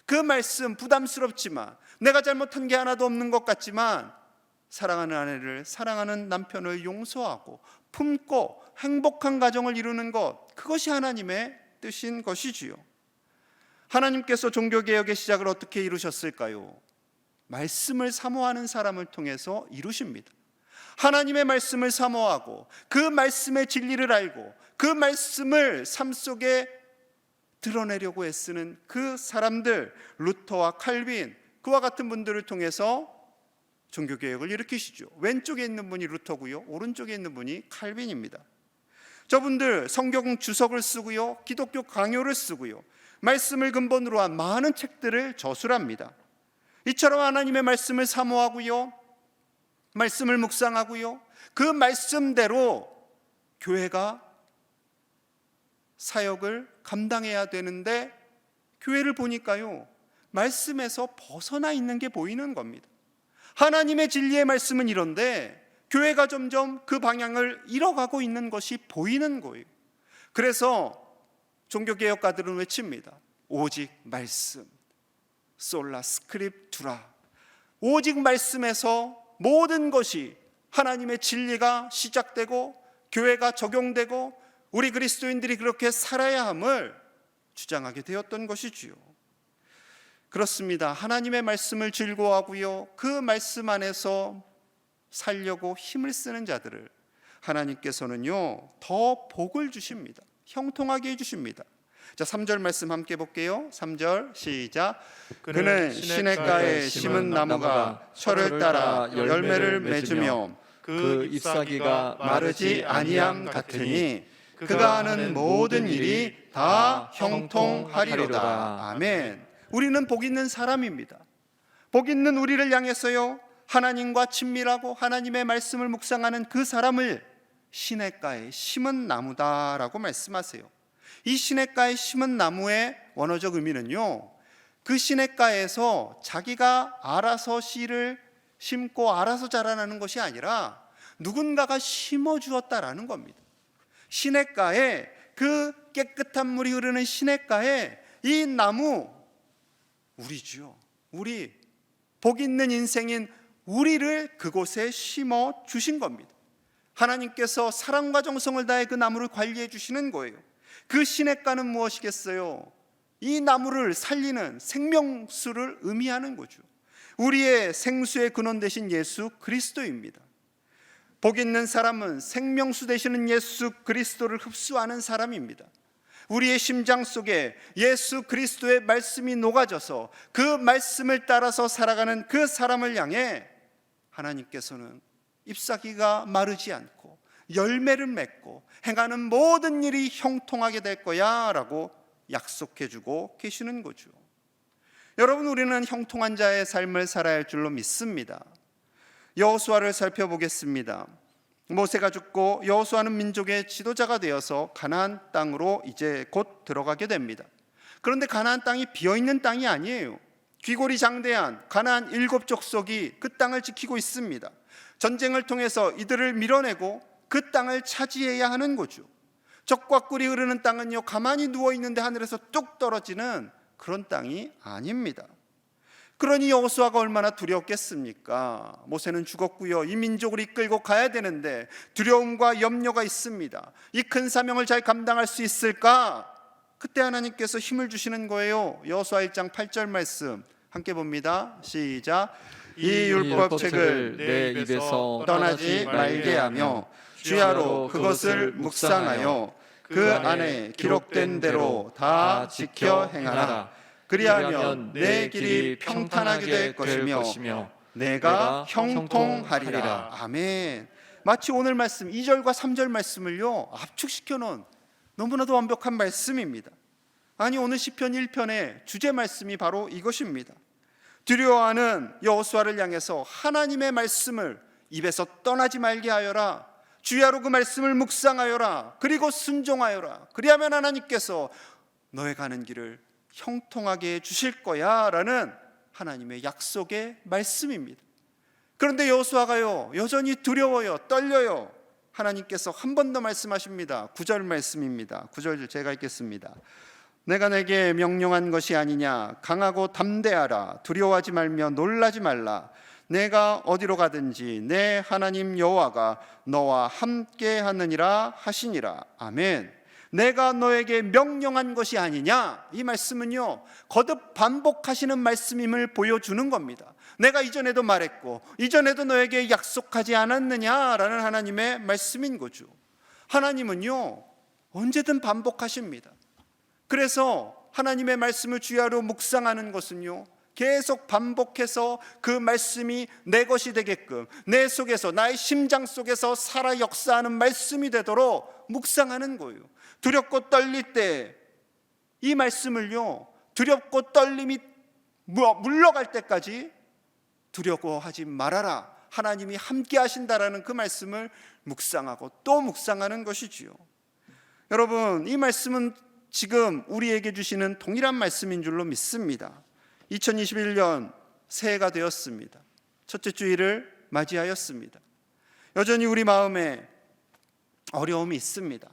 그 말씀, 부담스럽지만, 내가 잘못한 게 하나도 없는 것 같지만 사랑하는 아내를, 사랑하는 남편을 용서하고 품고 행복한 가정을 이루는 것, 그것이 하나님의 뜻인 것이지요. 하나님께서 종교개혁의 시작을 어떻게 이루셨을까요? 말씀을 사모하는 사람을 통해서 이루십니다. 하나님의 말씀을 사모하고 그 말씀의 진리를 알고 그 말씀을 삶 속에 드러내려고 애쓰는 그 사람들, 루터와 칼빈, 그와 같은 분들을 통해서 종교개혁을 일으키시죠. 왼쪽에 있는 분이 루터고요, 오른쪽에 있는 분이 칼빈입니다. 저분들 성경 주석을 쓰고요, 기독교 강요를 쓰고요, 말씀을 근본으로 한 많은 책들을 저술합니다. 이처럼 하나님의 말씀을 사모하고요, 말씀을 묵상하고요, 그 말씀대로 교회가 사역을 감당해야 되는데, 교회를 보니까요, 말씀에서 벗어나 있는 게 보이는 겁니다. 하나님의 진리의 말씀은 이런데 교회가 점점 그 방향을 잃어가고 있는 것이 보이는 거예요. 그래서 종교개혁가들은 외칩니다. 오직 말씀, 솔라 스크립투라. 오직 말씀에서 모든 것이, 하나님의 진리가 시작되고 교회가 적용되고 우리 그리스도인들이 그렇게 살아야 함을 주장하게 되었던 것이지요. 그렇습니다. 하나님의 말씀을 즐거워하고요, 그 말씀 안에서 살려고 힘을 쓰는 자들을 하나님께서는요, 더 복을 주십니다. 형통하게 해주십니다. 자, 3절 말씀 함께 볼게요. 3절 시작. 그는 시냇가에 심은 나무가 철을 따라 열매를 맺으며 그 잎사귀가 마르지 아니함 같으니 그가 하는 모든 일이 다 형통하리로다. 아멘. 우리는 복 있는 사람입니다. 복 있는 우리를 향해서요, 하나님과 친밀하고 하나님의 말씀을 묵상하는 그 사람을 시냇가에 심은 나무다라고 말씀하세요. 이 시냇가에 심은 나무의 원어적 의미는요, 그 시냇가에서 자기가 알아서 씨를 심고 알아서 자라나는 것이 아니라 누군가가 심어주었다라는 겁니다. 시냇가에, 그 깨끗한 물이 흐르는 시냇가에 이 나무, 우리죠. 우리, 복 있는 인생인 우리를 그곳에 심어 주신 겁니다. 하나님께서 사랑과 정성을 다해 그 나무를 관리해 주시는 거예요. 그 시냇가는 무엇이겠어요? 이 나무를 살리는 생명수를 의미하는 거죠. 우리의 생수의 근원 되신 예수 그리스도입니다. 복 있는 사람은 생명수 되시는 예수 그리스도를 흡수하는 사람입니다. 우리의 심장 속에 예수 그리스도의 말씀이 녹아져서 그 말씀을 따라서 살아가는 그 사람을 향해 하나님께서는 잎사귀가 마르지 않고 열매를 맺고 행하는 모든 일이 형통하게 될 거야 라고 약속해주고 계시는 거죠. 여러분, 우리는 형통한 자의 삶을 살아야 할 줄로 믿습니다. 여호수아를 살펴보겠습니다. 모세가 죽고 여호수아는 민족의 지도자가 되어서 가나안 땅으로 이제 곧 들어가게 됩니다. 그런데 가나안 땅이 비어있는 땅이 아니에요. 귀골이 장대한 가나안 7 족속이 그 땅을 지키고 있습니다. 전쟁을 통해서 이들을 밀어내고 그 땅을 차지해야 하는 거죠. 적과 꿀이 흐르는 땅은요, 가만히 누워 있는데 하늘에서 뚝 떨어지는 그런 땅이 아닙니다. 그러니 여호수아가 얼마나 두려웠겠습니까? 모세는 죽었고요, 이 민족을 이끌고 가야 되는데 두려움과 염려가 있습니다. 이 큰 사명을 잘 감당할 수 있을까? 그때 하나님께서 힘을 주시는 거예요. 여호수아 1장 8절 말씀 함께 봅니다. 시작. 이 율법책을 내 입에서 떠나지 말게 하며 주야로 그것을 묵상하여 그 안에 기록된 대로 다 지켜 행하라. 그리하면 내 길이 평탄하게 될 것이며 내가 형통하리라. 아멘. 마치 오늘 말씀 2절과 3절 말씀을요, 압축시켜 놓은 너무나도 완벽한 말씀입니다. 아니, 오늘 시편 1편의 주제 말씀이 바로 이것입니다. 두려워하는 여호수아를 향해서 하나님의 말씀을 입에서 떠나지 말게 하여라. 주야로 그 말씀을 묵상하여라. 그리고 순종하여라. 그리하면 하나님께서 너의 가는 길을 형통하게 해 주실 거야 라는 하나님의 약속의 말씀입니다. 그런데 여호수아가요, 여전히 두려워요, 떨려요. 하나님께서 한 번 더 말씀하십니다. 9절 말씀입니다. 9절 제가 읽겠습니다. 내가 내게 명령한 것이 아니냐. 강하고 담대하라. 두려워하지 말며 놀라지 말라. 내가 어디로 가든지 내 하나님 여호와가 너와 함께 하느니라 하시니라. 아멘. 내가 너에게 명령한 것이 아니냐. 이 말씀은요, 거듭 반복하시는 말씀임을 보여주는 겁니다. 내가 이전에도 말했고 이전에도 너에게 약속하지 않았느냐라는 하나님의 말씀인 거죠. 하나님은요, 언제든 반복하십니다. 그래서 하나님의 말씀을 주야로 묵상하는 것은요, 계속 반복해서 그 말씀이 내 것이 되게끔 내 속에서, 나의 심장 속에서 살아 역사하는 말씀이 되도록 묵상하는 거예요. 두렵고 떨릴 때 이 말씀을요, 두렵고 떨림이 물러갈 때까지 두려워하지 말아라. 하나님이 함께 하신다라는 그 말씀을 묵상하고 또 묵상하는 것이지요. 여러분, 이 말씀은 지금 우리에게 주시는 동일한 말씀인 줄로 믿습니다. 2021년 새해가 되었습니다. 첫째 주일을 맞이하였습니다. 여전히 우리 마음에 어려움이 있습니다.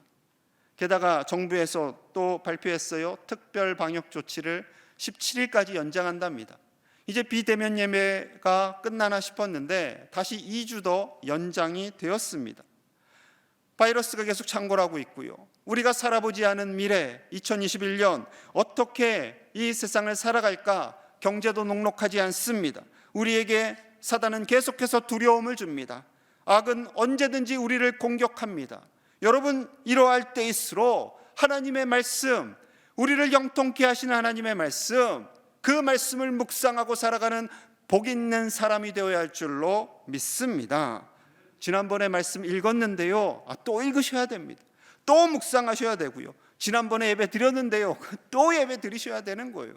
게다가 정부에서 또 발표했어요. 특별 방역 조치를 17일까지 연장한답니다. 이제 비대면 예배가 끝나나 싶었는데 다시 2주 더 연장이 되었습니다. 바이러스가 계속 창궐하고 있고요. 우리가 살아보지 않은 미래 2021년 어떻게 이 세상을 살아갈까? 경제도 녹록하지 않습니다. 우리에게 사단은 계속해서 두려움을 줍니다. 악은 언제든지 우리를 공격합니다. 여러분, 이러할 때일수록 하나님의 말씀, 우리를 영통케 하시는 하나님의 말씀, 그 말씀을 묵상하고 살아가는 복 있는 사람이 되어야 할 줄로 믿습니다. 지난번에 말씀 읽었는데요, 또 읽으셔야 됩니다. 또 묵상하셔야 되고요. 지난번에 예배 드렸는데요, 또 예배 드리셔야 되는 거예요.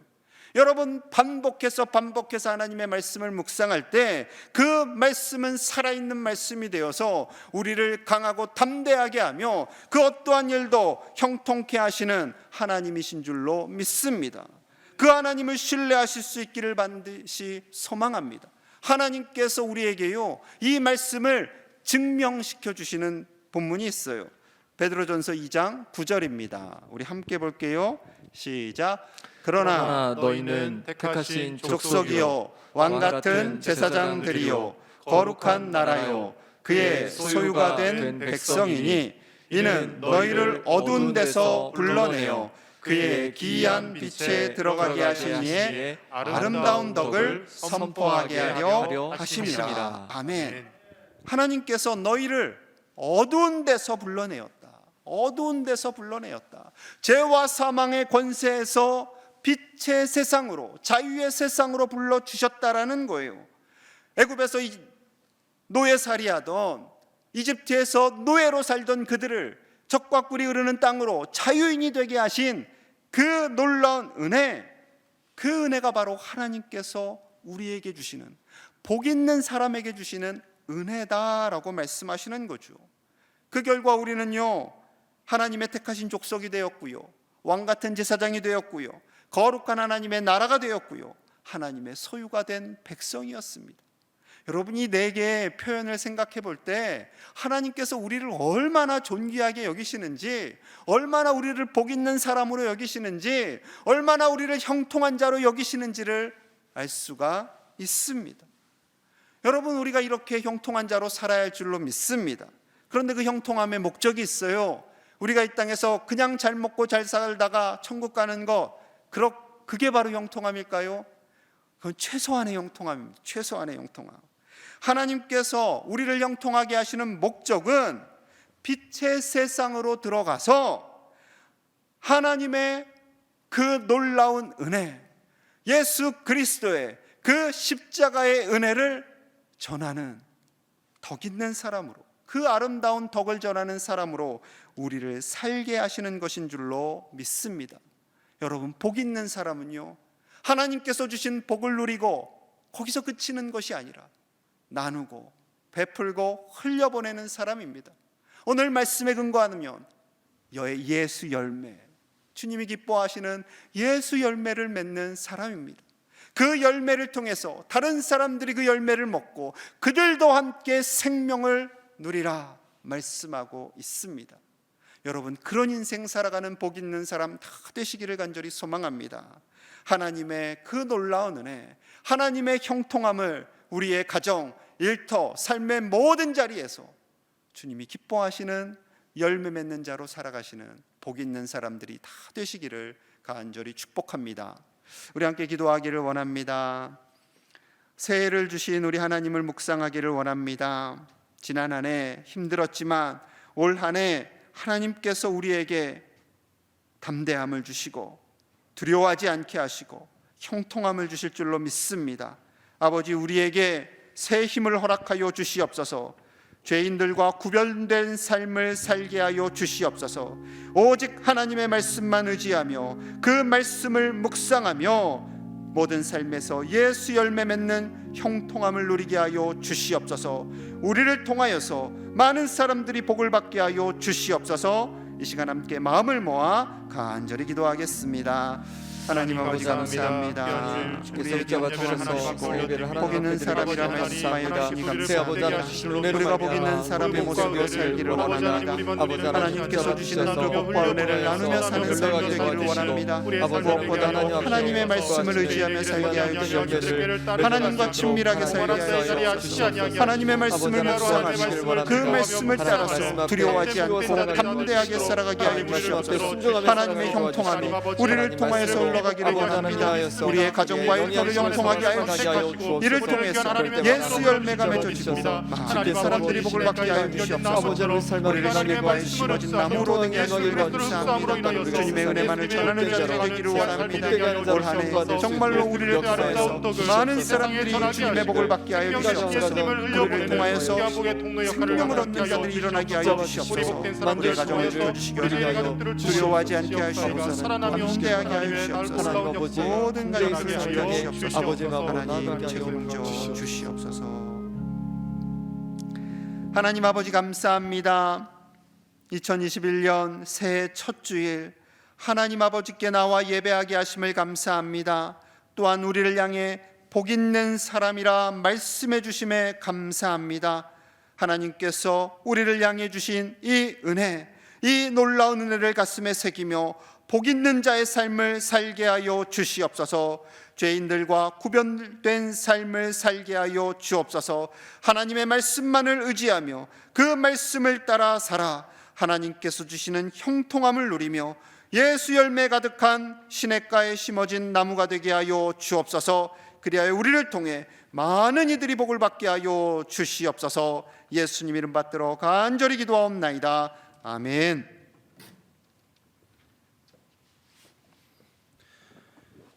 여러분, 반복해서 하나님의 말씀을 묵상할 때 그 말씀은 살아있는 말씀이 되어서 우리를 강하고 담대하게 하며 그 어떠한 일도 형통케 하시는 하나님이신 줄로 믿습니다. 그 하나님을 신뢰하실 수 있기를 반드시 소망합니다. 하나님께서 우리에게요, 이 말씀을 증명시켜 주시는 본문이 있어요. 베드로전서 2장 9절입니다. 우리 함께 볼게요. 시작. 그러나 너희는 택하신 족속이요 왕같은 제사장들이요 거룩한 나라요 그의 소유가 된 백성이니 이는 너희를 어두운 데서 불러내어 그의 기이한 빛에 들어가게 하신 이의 아름다운 덕을 선포하게 하려 하심이라. 아멘. 하나님께서 너희를 어두운 데서 불러내었다. 어두운 데서 불러내었다. 죄와 사망의 권세에서 빛의 세상으로, 자유의 세상으로 불러주셨다라는 거예요. 애굽에서 노예살이하던, 이집트에서 노예로 살던 그들을 적과 꿀이 흐르는 땅으로 자유인이 되게 하신 그 놀라운 은혜, 그 은혜가 바로 하나님께서 우리에게 주시는, 복 있는 사람에게 주시는 은혜다라고 말씀하시는 거죠. 그 결과 우리는요, 하나님의 택하신 족속이 되었고요, 왕같은 제사장이 되었고요, 거룩한 하나님의 나라가 되었고요, 하나님의 소유가 된 백성이었습니다. 여러분이 네 개의 표현을 생각해 볼 때 하나님께서 우리를 얼마나 존귀하게 여기시는지, 얼마나 우리를 복 있는 사람으로 여기시는지, 얼마나 우리를 형통한 자로 여기시는지를 알 수가 있습니다. 여러분, 우리가 이렇게 형통한 자로 살아야 할 줄로 믿습니다. 그런데 그 형통함의 목적이 있어요. 우리가 이 땅에서 그냥 잘 먹고 잘 살다가 천국 가는 것, 그게 바로 형통함일까요? 그건 최소한의 형통함입니다. 최소한의 형통함. 하나님께서 우리를 형통하게 하시는 목적은 빛의 세상으로 들어가서 하나님의 그 놀라운 은혜, 예수 그리스도의 그 십자가의 은혜를 전하는 덕 있는 사람으로, 그 아름다운 덕을 전하는 사람으로 우리를 살게 하시는 것인 줄로 믿습니다. 여러분, 복 있는 사람은요, 하나님께서 주신 복을 누리고 거기서 그치는 것이 아니라 나누고 베풀고 흘려보내는 사람입니다. 오늘 말씀에 근거하면 예수 열매, 주님이 기뻐하시는 예수 열매를 맺는 사람입니다. 그 열매를 통해서 다른 사람들이 그 열매를 먹고 그들도 함께 생명을 누리라 말씀하고 있습니다. 여러분, 그런 인생 살아가는 복 있는 사람 다 되시기를 간절히 소망합니다. 하나님의 그 놀라운 은혜, 하나님의 형통함을 우리의 가정, 일터, 삶의 모든 자리에서 주님이 기뻐하시는 열매 맺는 자로 살아가시는 복 있는 사람들이 다 되시기를 간절히 축복합니다. 우리 함께 기도하기를 원합니다. 새해를 주신 우리 하나님을 묵상하기를 원합니다. 지난 한 해 힘들었지만 올 한 해 하나님께서 우리에게 담대함을 주시고 두려워하지 않게 하시고 형통함을 주실 줄로 믿습니다. 아버지, 우리에게 새 힘을 허락하여 주시옵소서. 죄인들과 구별된 삶을 살게 하여 주시옵소서. 오직 하나님의 말씀만 의지하며 그 말씀을 묵상하며 모든 삶에서 예수 열매 맺는 형통함을 누리게 하여 주시옵소서. 우리를 통하여서 많은 사람들이 복을 받게 하여 주시옵소서. 이 시간 함께 마음을 모아 간절히 기도하겠습니다. 하나님 아버지 감사합니다. 우리의 자가 주셔서 예배를 복 있는 사람이라 말씀하여 주시니 감사합니다. 우리가 복 있는 사람의 모습으로 살기를 원합니다. 하나님께서 주시는 그 복과 은혜를 나누며 사는 삶이 되기를 원합니다. 무엇보다 하나님의 말씀을 의지하며 살게 하여 주시옵소서. 하나님과 친밀하게 살게 하여 주시옵소서. 하나님의 말씀을 묵상하시고 그 말씀을 따라서 두려워하지 않고 담대하게 살아가게 하여 주시옵소서. 하나님의 형통함이 우리를 통하여서 가기를 원합니다. 우리의 가정과 일터를 형통하게 하여 주시고 이를 통해서 예수 열매가 맺어지고 많은 사람들이 복을 받게 하여 주시옵소서. 우리를 실과에 심어진 나무로 되게 하시기를 감사합니다. 주님의 은혜만을 전하는 자들이 되기를 원합니다. 올 한 해 정말로 우리를 통하여서 많은 사람들이 주님의 복을 받게 하여 주시옵소서. 우리를 통하여서 생명을 얻는 자들이 일어나게 하여 주시옵소서. 우리의 가정을 지켜주시기 원합니다. 두려워하지 않게 하시옵소서. 담대하게 하여 주시옵소서. 하나님 아버지 모든 군대의 가정을 심령에 지켜주시옵소서. 아버지 마음으로 하나님 나아가게 책임져 하여 주시옵소서. 하나님 아버지 감사합니다. 2021년 새해 첫 주일 하나님 아버지께 나와 예배하게 하심을 감사합니다. 또한 우리를 향해 복 있는 사람이라 말씀해 주심에 감사합니다. 하나님께서 우리를 향해 주신 이 은혜, 이 놀라운 은혜를 가슴에 새기며 복 있는 자의 삶을 살게 하여 주시옵소서. 죄인들과 구별된 삶을 살게 하여 주옵소서. 하나님의 말씀만을 의지하며 그 말씀을 따라 살아 하나님께서 주시는 형통함을 누리며 예수 열매 가득한 시냇가에 심어진 나무가 되게 하여 주옵소서. 그리하여 우리를 통해 많은 이들이 복을 받게 하여 주시옵소서. 예수님 이름 받들어 간절히 기도하옵나이다. 아멘.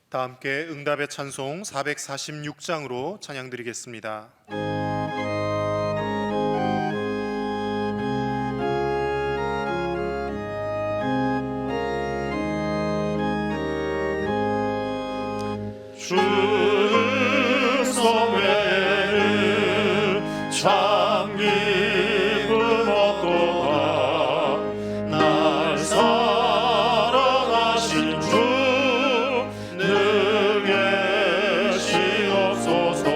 다 함께 응답의 찬송 446장으로 찬양드리겠습니다. 주의 성회는 참 기쁨 얻도다. 날 사랑하신 주 능히 시옵소서.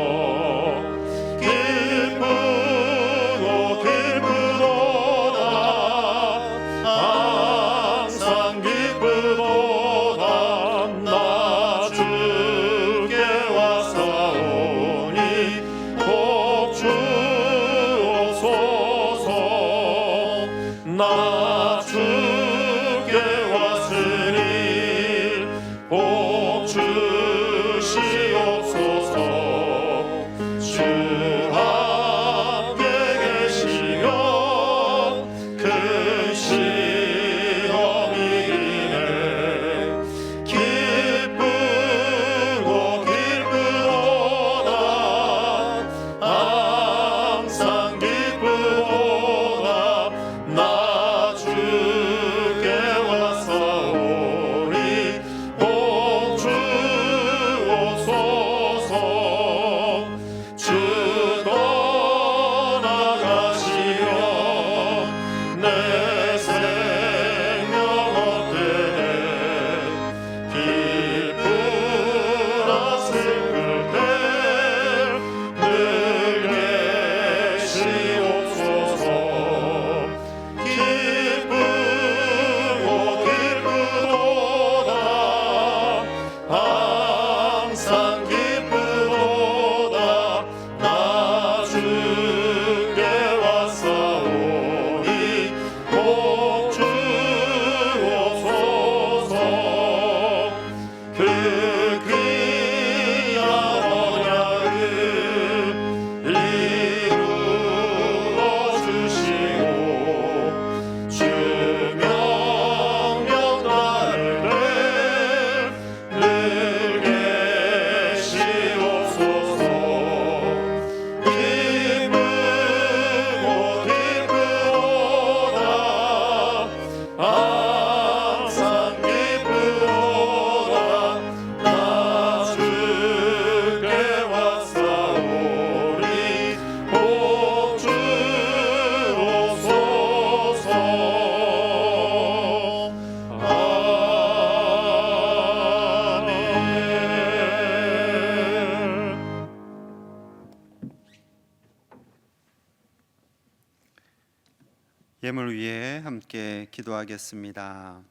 예물 위해 함께 기도하겠습니다.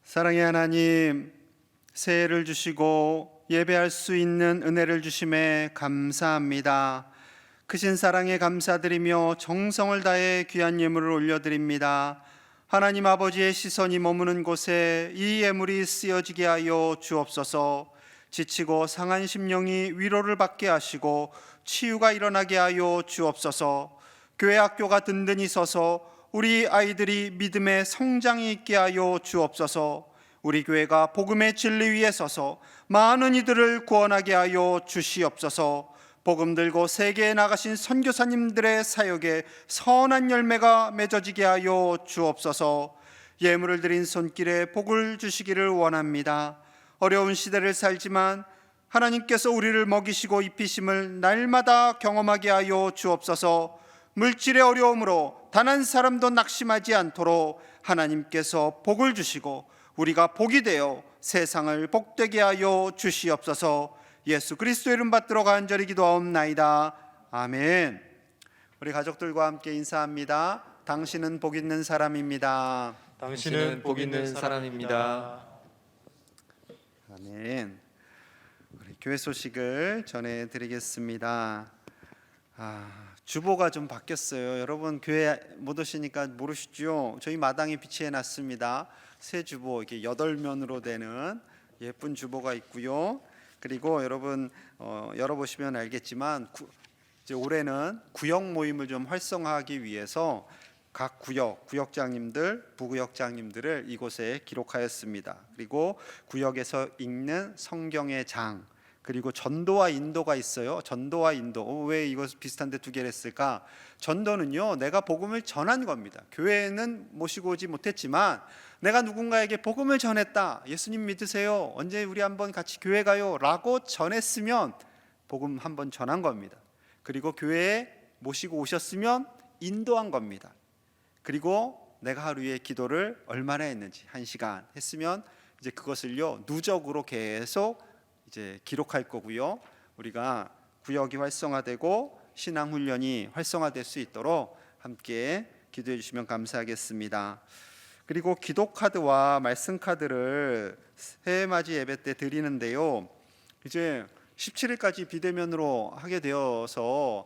사랑의 하나님, 새해를 주시고 예배할 수 있는 은혜를 주심에 감사합니다. 크신 사랑에 감사드리며 정성을 다해 귀한 예물을 올려드립니다. 하나님 아버지의 시선이 머무는 곳에 이 예물이 쓰여지게 하여 주옵소서. 지치고 상한 심령이 위로를 받게 하시고 치유가 일어나게 하여 주옵소서. 교회 학교가 든든히 서서 우리 아이들이 믿음의 성장이 있게 하여 주옵소서. 우리 교회가 복음의 진리 위에 서서 많은 이들을 구원하게 하여 주시옵소서. 복음 들고 세계에 나가신 선교사님들의 사역에 선한 열매가 맺어지게 하여 주옵소서. 예물을 드린 손길에 복을 주시기를 원합니다. 어려운 시대를 살지만 하나님께서 우리를 먹이시고 입히심을 날마다 경험하게 하여 주옵소서. 물질의 어려움으로 단 한 사람도 낙심하지 않도록 하나님께서 복을 주시고 우리가 복이 되어 세상을 복되게 하여 주시옵소서. 예수 그리스도 이름 받들어 간절히 기도하옵나이다. 아멘. 우리 가족들과 함께 인사합니다. 당신은 복 있는 사람입니다. 당신은 복 있는 사람입니다. 아멘. 우리 교회 소식을 전해드리겠습니다. 주보가 좀 바뀌었어요. 여러분 교회 못 오시니까 모르시죠? 저희 마당에 비치해 놨습니다. 새 주보, 이게 8면으로 되는 예쁜 주보가 있고요. 그리고 여러분 열어보시면 알겠지만 이제 올해는 구역 모임을 좀 활성화하기 위해서 각 구역장님들, 부구역장님들을 이곳에 기록하였습니다. 그리고 구역에서 읽는 성경의 장, 그리고 전도와 인도가 있어요. 전도와 인도. 왜 이거 비슷한데 두 개를 했을까? 전도는요, 내가 복음을 전한 겁니다. 교회는 모시고 오지 못했지만 내가 누군가에게 복음을 전했다. 예수님 믿으세요. 언제 우리 한번 같이 교회 가요? 라고 전했으면 복음 한번 전한 겁니다. 그리고 교회에 모시고 오셨으면 인도한 겁니다. 그리고 내가 하루에 기도를 얼마나 했는지 1시간 했으면 이제 그것을요 누적으로 계속 이제 기록할 거고요. 우리가 구역이 활성화되고 신앙 훈련이 활성화될 수 있도록 함께 기도해 주시면 감사하겠습니다. 그리고 기도 카드와 말씀 카드를 새해 맞이 예배 때 드리는데요. 이제 17일까지 비대면으로 하게 되어서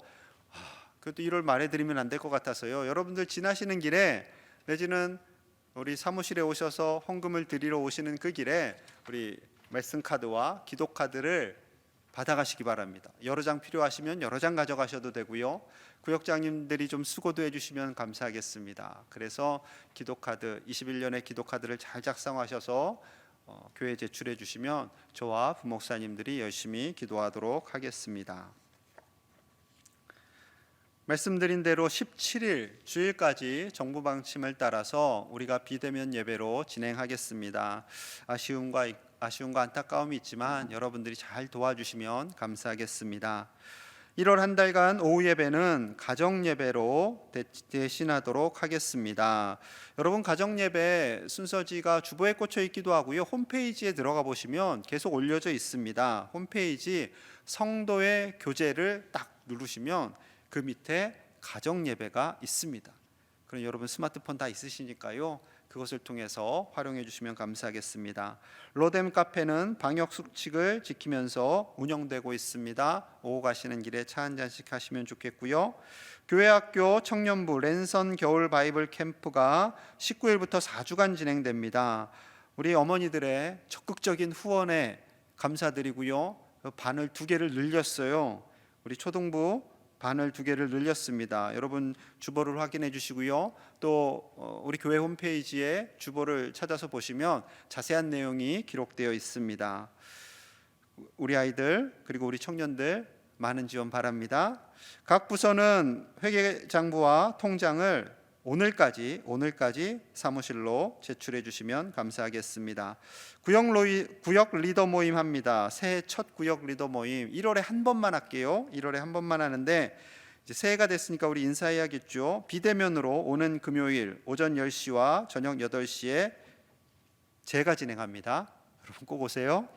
그것도 1월 말에 드리면 안 될 것 같아서요. 여러분들 지나시는 길에 내지는 우리 사무실에 오셔서 헌금을 드리러 오시는 그 길에 우리 말씀 카드와 기도 카드를 받아가시기 바랍니다. 여러 장 필요하시면 여러 장 가져가셔도 되고요. 구역장님들이 좀 수고도 해주시면 감사하겠습니다. 그래서 기도 카드 21년의 기도 카드를 잘 작성하셔서 교회에 제출해 주시면 저와 부목사님들이 열심히 기도하도록 하겠습니다. 말씀드린 대로 17일 주일까지 정부 방침을 따라서 우리가 비대면 예배로 진행하겠습니다. 아쉬움과 안타까움이 있지만 여러분들이 잘 도와주시면 감사하겠습니다. 1월 한 달간 오후 예배는 가정 예배로 대신하도록 하겠습니다. 여러분 가정 예배 순서지가 주보에 꽂혀 있기도 하고요. 홈페이지에 들어가 보시면 계속 올려져 있습니다. 홈페이지 성도의 교제를 딱 누르시면 그 밑에 가정 예배가 있습니다. 그럼 여러분 스마트폰 다 있으시니까요. 그것을 통해서 활용해 주시면 감사하겠습니다. 로뎀 카페는 방역 수칙을 지키면서 운영되고 있습니다. 오후 가시는 길에 차 한 잔씩 하시면 좋겠고요. 교회학교 청년부 랜선 겨울 바이블 캠프가 19일부터 4주간 진행됩니다. 우리 어머니들의 적극적인 후원에 감사드리고요. 반을 2개를 늘렸어요. 우리 초등부 반을 2개를 늘렸습니다. 여러분 주보를 확인해 주시고요. 또 우리 교회 홈페이지에 주보를 찾아서 보시면 자세한 내용이 기록되어 있습니다. 우리 아이들 그리고 우리 청년들 많은 지원 바랍니다. 각 부서는 회계장부와 통장을 오늘까지 사무실로 제출해 주시면 감사하겠습니다. 구역 리더 모임 합니다. 새해 첫 구역 리더 모임 1월에 한 번만 할게요. 1월에 한 번만 하는데 이제 새해가 됐으니까 우리 인사해야겠죠. 비대면으로 오는 금요일 오전 10시와 저녁 8시에 제가 진행합니다. 여러분 꼭 오세요.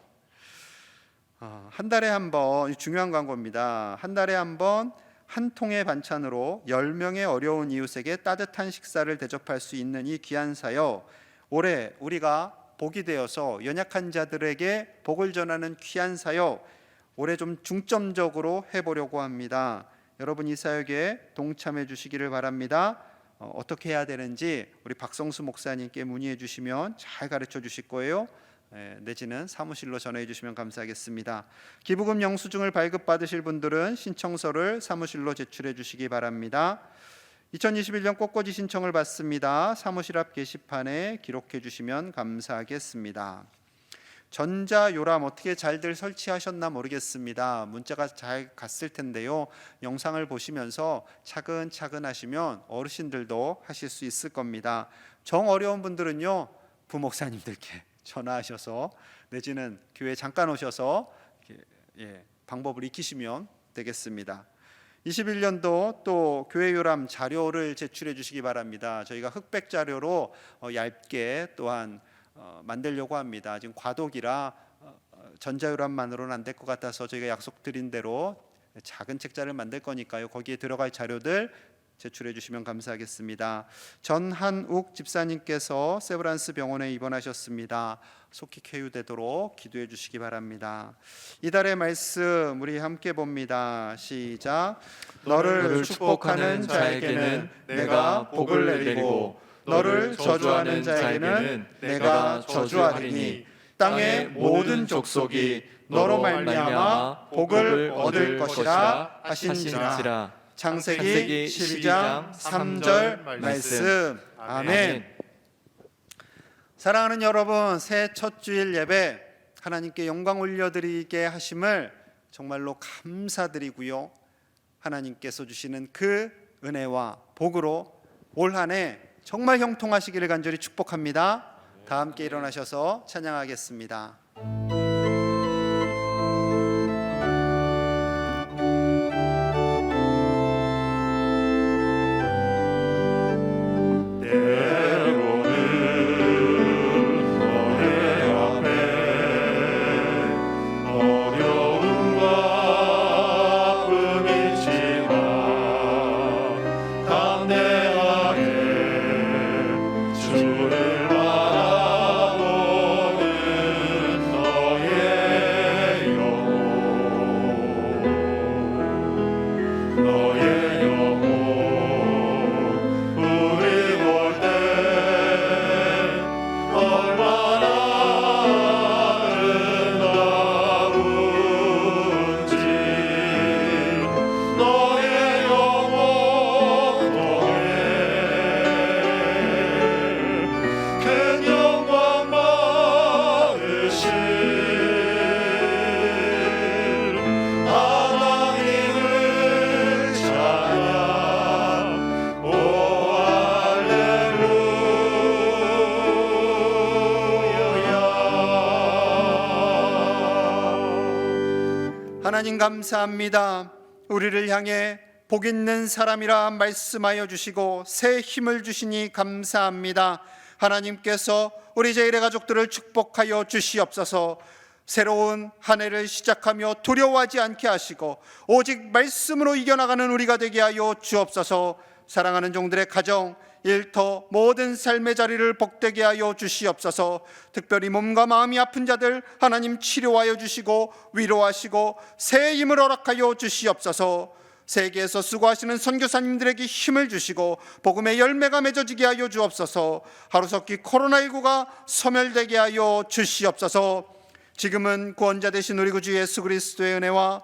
한 달에 한 번 중요한 광고입니다. 한 달에 한 번 한 통의 반찬으로 10명의 어려운 이웃에게 따뜻한 식사를 대접할 수 있는 이 귀한 사역, 올해 우리가 복이 되어서 연약한 자들에게 복을 전하는 귀한 사역, 올해 좀 중점적으로 해보려고 합니다. 여러분 이 사역에 동참해 주시기를 바랍니다. 어떻게 해야 되는지 우리 박성수 목사님께 문의해 주시면 잘 가르쳐 주실 거예요. 내지는 사무실로 전화해 주시면 감사하겠습니다. 기부금 영수증을 발급받으실 분들은 신청서를 사무실로 제출해 주시기 바랍니다. 2021년 꽃꽂이 신청을 받습니다. 사무실 앞 게시판에 기록해 주시면 감사하겠습니다. 전자요람 어떻게 잘들 설치하셨나 모르겠습니다. 문자가 잘 갔을 텐데요. 영상을 보시면서 차근차근 하시면 어르신들도 하실 수 있을 겁니다. 정 어려운 분들은요, 부목사님들께 전화하셔서 내지는 교회 잠깐 오셔서 방법을 익히시면 되겠습니다. 21년도 또 교회 요람 자료를 제출해 주시기 바랍니다. 저희가 흑백 자료로 얇게 또한 만들려고 합니다. 지금 과도기라 전자요람만으로는 안 될 것 같아서 저희가 약속드린 대로 작은 책자를 만들 거니까요. 거기에 들어갈 자료들 제출해 주시면 감사하겠습니다. 전한욱 집사님께서 세브란스 병원에 입원하셨습니다. 속히 쾌유되도록 기도해 주시기 바랍니다. 이달의 말씀 우리 함께 봅니다. 시작. 너를 축복하는 자에게는 내가 복을 내리고 너를 저주하는 자에게는 내가 저주하리니 땅의 모든 족속이 너로 말미암아 복을 얻을 것이라 하신지라. 창세기 12장 3절 말씀. 아멘. 사랑하는 여러분, 새해 첫 주일 예배 하나님께 영광 올려드리게 하심을 정말로 감사드리고요, 하나님께서 주시는 그 은혜와 복으로 올 한 해 정말 형통하시기를 간절히 축복합니다. 다 함께 일어나셔서 찬양하겠습니다. 하나님 감사합니다. 우리를 향해 복 있는 사람이라 말씀하여 주시고 새 힘을 주시니 감사합니다. 하나님께서 우리 제일의 가족들을 축복하여 주시옵소서. 새로운 한 해를 시작하며 두려워하지 않게 하시고 오직 말씀으로 이겨나가는 우리가 되게 하여 주옵소서. 사랑하는 종들의 가정, 일터, 모든 삶의 자리를 복되게 하여 주시옵소서. 특별히 몸과 마음이 아픈 자들 하나님 치료하여 주시고 위로하시고 새 힘을 허락하여 주시옵소서. 세계에서 수고하시는 선교사님들에게 힘을 주시고 복음의 열매가 맺어지게 하여 주옵소서. 하루속히 코로나19가 소멸되게 하여 주시옵소서. 지금은 구원자 되신 우리 구주 예수 그리스도의 은혜와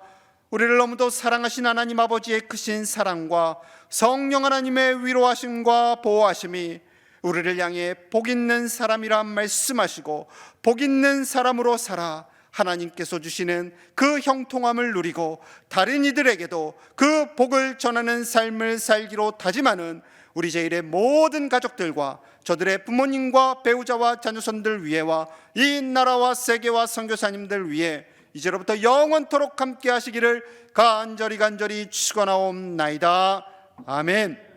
우리를 너무도 사랑하신 하나님 아버지의 크신 사랑과 성령 하나님의 위로하심과 보호하심이 우리를 향해 복 있는 사람이라 말씀하시고 복 있는 사람으로 살아 하나님께서 주시는 그 형통함을 누리고 다른 이들에게도 그 복을 전하는 삶을 살기로 다짐하는 우리 제일의 모든 가족들과 저들의 부모님과 배우자와 자녀손들 위에와 이 나라와 세계와 선교사님들 위해 이제로부터 영원토록 함께 하시기를 간절히 축원하옵나이다. 아멘.